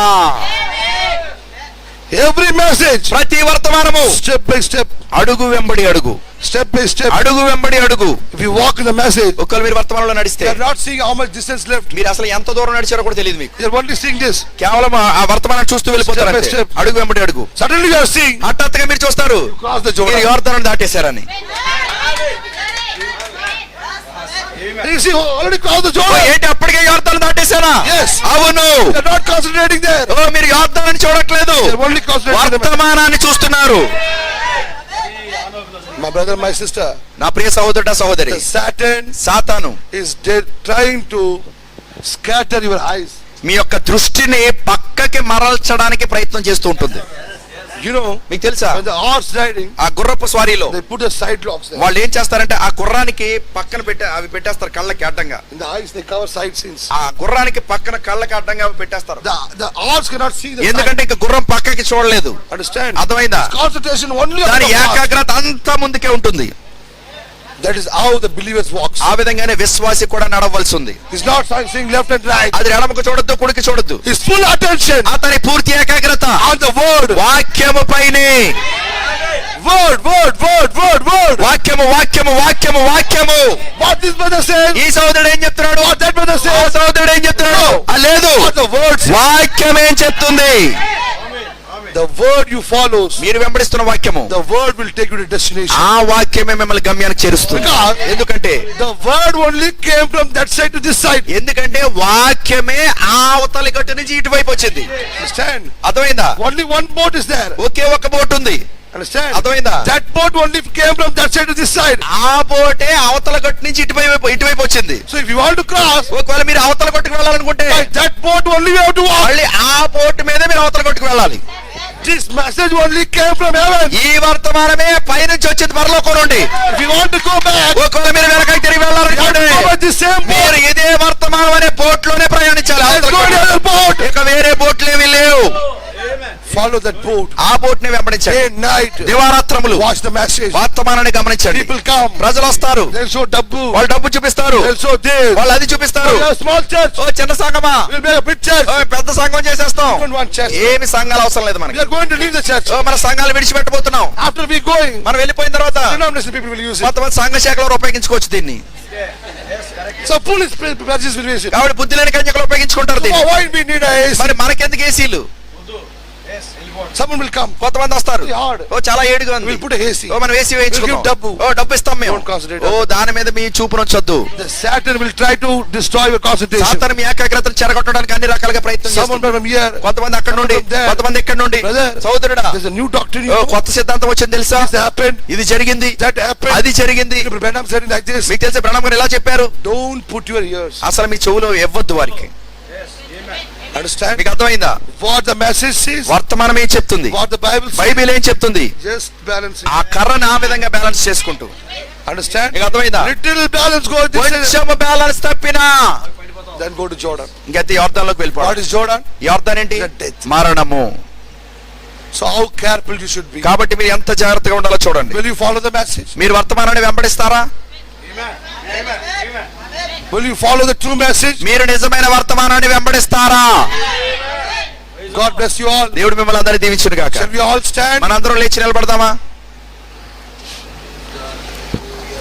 Every message, ప్రతి వర్తమానము step by step, అడుగు వెంబడి అడుగు, step by step. అడుగు వెంబడి అడుగు. If you walk in the message, ఒకవేళ మీరు వర్తమానంలో నడిస్తే you are not seeing how much distance left. మీరు అసలు ఎంత దూరం నడిచారో కూడా తెలియదు మీకు. You are only seeing this. కేవలం ఆ వర్తమానం చూస్తూ వెళ్ళిపోతారు Step by అంతే. step. అడుగు వెంబడి అడుగు. Suddenly you are seeing, హఠాత్తుగా మీరు చూస్తారు cross the మీరు Jordan. యోర్దాను దాటేశారని. You see, already crossed the oh, Jordan. ఏంటి అప్పటికే యోర్దాను దాటేశారా? Yes. అవును. You are not concentrating there. ఓ, మీరు యోర్దాను చూడట్లేదు, You are only concentrating. వర్తమానాన్ని చూస్తున్నారు. My brother, my sister, నా ప్రియ సహోదరుడా సహోదరి, the Satan సాతాను is trying to scatter your eyes. మీ యొక్క దృష్టిని పక్కకి మరల్చడానికి ప్రయత్నం చేస్తూ ఉంటుంది. You know, మీకు తెలుసా, when the horse riding, ఆ గుర్రపు స్వారీలో they put the side locks there. వాళ్ళు ఏం చేస్తారంటే ఆ గుర్రానికి పక్కన అవి పెట్టేస్తారు కళ్ళకి అడ్డంగా. In the eyes they cover side scenes. ఆ గుర్రానికి పక్కన కళ్ళకి అడ్డంగా అవి పెట్టేస్తారు. The horse cannot see the ఎందుకంటే ఇంకా గుర్రం పక్కకి చూడలేదు. Understand? అర్థమైందా? His concentration only on దాని the horse. ఏకాగ్రత అంతా ముందుకే ఉంటుంది. That is how the believers walks. ఆ విధంగానే విశ్వాసి కూడా నడవలసి ఉంది. He's not seeing left and right. అది ఎడమకు చూడొద్దు, కుడికి చూడొద్దు. His full attention అతని పూర్తి ఏకాగ్రత on the word. వాక్యము పైనే. Word. వాక్యము వాక్యము వాక్యము వాక్యము. What this brother says? ఈ సోదరుడు ఏం చెప్తున్నాడు? What that brother ఆ says? సోదరుడు ఏం చెప్తున్నాడు? లేదు, What the word says? వాక్యం ఏం చెప్తుంది? The word you follow, మీరు వెంబడిస్తున్న వాక్యము, the word will take you to destination. ఆ వాక్యమే మిమ్మల్ని గమ్యానికి చేరుస్తుంది. Because ఎందుకంటే the word only came from that side to this side. ఎందుకంటే వాక్యమే ఆ అవతలి గట్టు నుంచి ఇటువైపు వచ్చింది. Understand? అర్థమైందా? Only one boat is there. ఒకే ఒక బోట్ ఉంది. Understand? అర్థమైందా? That boat only came from that side to this side. ఆ బోటే అవతల గట్టు నుంచి ఇటువైపు వచ్చింది. So if you want to cross, ఒకవేళ మీరు అవతల గట్టుకు వెళ్ళాలనుకుంటే by that boat only you have to walk. మళ్ళీ ఆ బోట్ మీద మీరు అవతల గట్టుకు వెళ్ళాలి. This message only came from heaven. ఈ వర్తమానమే పైనుంచి వచ్చింది పరలోకం నుండి. If you want to go back, ఒకవేళ మీరు వెనకకి తిరిగి you have వెళ్ళాలనుకోండి, to go by the same boat. మీరు ఇదే వర్తమానం అనే బోట్ లోనే ప్రయాణించాలి. Let's అవతల go to గట్టుకు. the other boat. ఇక వేరే బోట్లు ఏమీ లేవు. Follow that boat. ఆ బోట్ ని వెంబడించండి. Day and night. దివారాత్రములు Watch the message. వర్తమానాన్ని గమనించండి. People come. ప్రజలు వస్తారు, They'll show dabbu. వాళ్ళు డబ్బు చూపిస్తారు, They'll show this. వాళ్ళు అది చూపిస్తారు. We have a small church. ఓ చిన్న సంఘమా, We'll make a big church. ఓ పెద్ద సంఘం చేసేస్తాం. We don't want church. ఏమి సంఘాలు అవసరం లేదు We మనకి. are going to leave the church. ఓ మన సంఘాలు విడిచిపెట్టబోతున్నాం. After we going, మనం వెళ్ళిపోయిన తర్వాత denomination people will use it. కొంతమంది సంఘ శాఖలో ఉపయోగించుకోవచ్చు దీన్ని. So foolish purchase will use it. కాబట్టి బుద్ధి లేని కన్యకలు ఉపయోగించుకుంటారు So దీన్ని. why we need a AC? మరి మనకెందుకు ఏసీలు? Someone will come. కొంతమంది వస్తారు, Very hard. ఓ చాలా ఏడుగా ఉంది, We'll put a AC. ఓ మనం ఏసీ We'll వేయించుకుందాం, give డబ్బు. ఓ డబ్బు ఇస్తాం మేము. Don't concentrate ఓ on దాని మీద మీ చూపునొచ్చొద్దు. The Satan will try to destroy your concentration. సాతాను మీ ఏకాగ్రతను చెరగొట్టడానికి అన్ని రకాలుగా ప్రయత్నం Someone చేస్తాడు. from here. కొంతమంది అక్కడ నుండి, Someone from there. కొంతమంది ఇక్కడ నుండి. Brother, సోదరుడా, there's a new doctrine. ఓ కొత్త సిద్ధాంతం వచ్చింది తెలుసా? This happened. ఇది జరిగింది, That happened. అది జరిగింది. Branham said it like this. మీకు తెలిసే ప్రణామ్ గారు ఎలా చెప్పారు? Don't put your ears. అసలు మీ చెవులో ఇవ్వద్దు వారికి. Understand? మీకు అర్థమైందా? What the message says. వర్తమానం ఏం చెప్తుంది, What the Bible says. Bible ఏం చెప్తుంది? Just balance ఆ it. కర్రను ఆ విధంగా బ్యాలెన్స్ చేసుకుంటూ. Understand? మీకు అర్థమైందా? Little balance go this way. కొంచెం balance తప్పినా Then go to Jordan. ఇంకైతే యోర్దాన్లోకి What వెళ్ళిపోవాలి. is Jordan? యోర్దాన్ ఏంటి? The death. మరణము. So how careful you should be. కాబట్టి మీరు ఎంత జాగ్రత్తగా ఉండాలో చూడండి. Will you follow the message? మీరు వర్తమానాన్ని వెంబడిస్తారా? Will you follow the true message? మీరు నిజమైన వర్తమానాన్ని వెంబడిస్తారా? God bless you all. దేవుడు మిమ్మల్ని అందరినీ దీవించును గాక. Shall we all stand? మనందరం లేచి నిలబడదామా?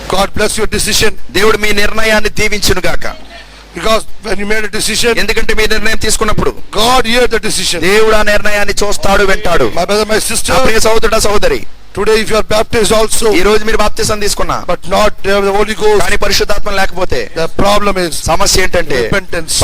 God bless your decision. దేవుడు మీ నిర్ణయాన్ని దీవించును గాక. Because when you made a decision, ఎందుకంటే మీ నిర్ణయం తీసుకున్నప్పుడు God heard the decision. దేవుడు ఆ నిర్ణయాన్ని చూస్తాడు, వింటాడు. My brother, my నా sister, ప్రియ సహోదరుడా సహోదరి, today if you are baptized also, ఈ రోజు మీరు బాప్తిసం తీసుకున్నా but not have the Holy Ghost, కానీ పరిశుద్ధాత్మ లేకపోతే the problem is సమస్య ఏంటంటే repentance.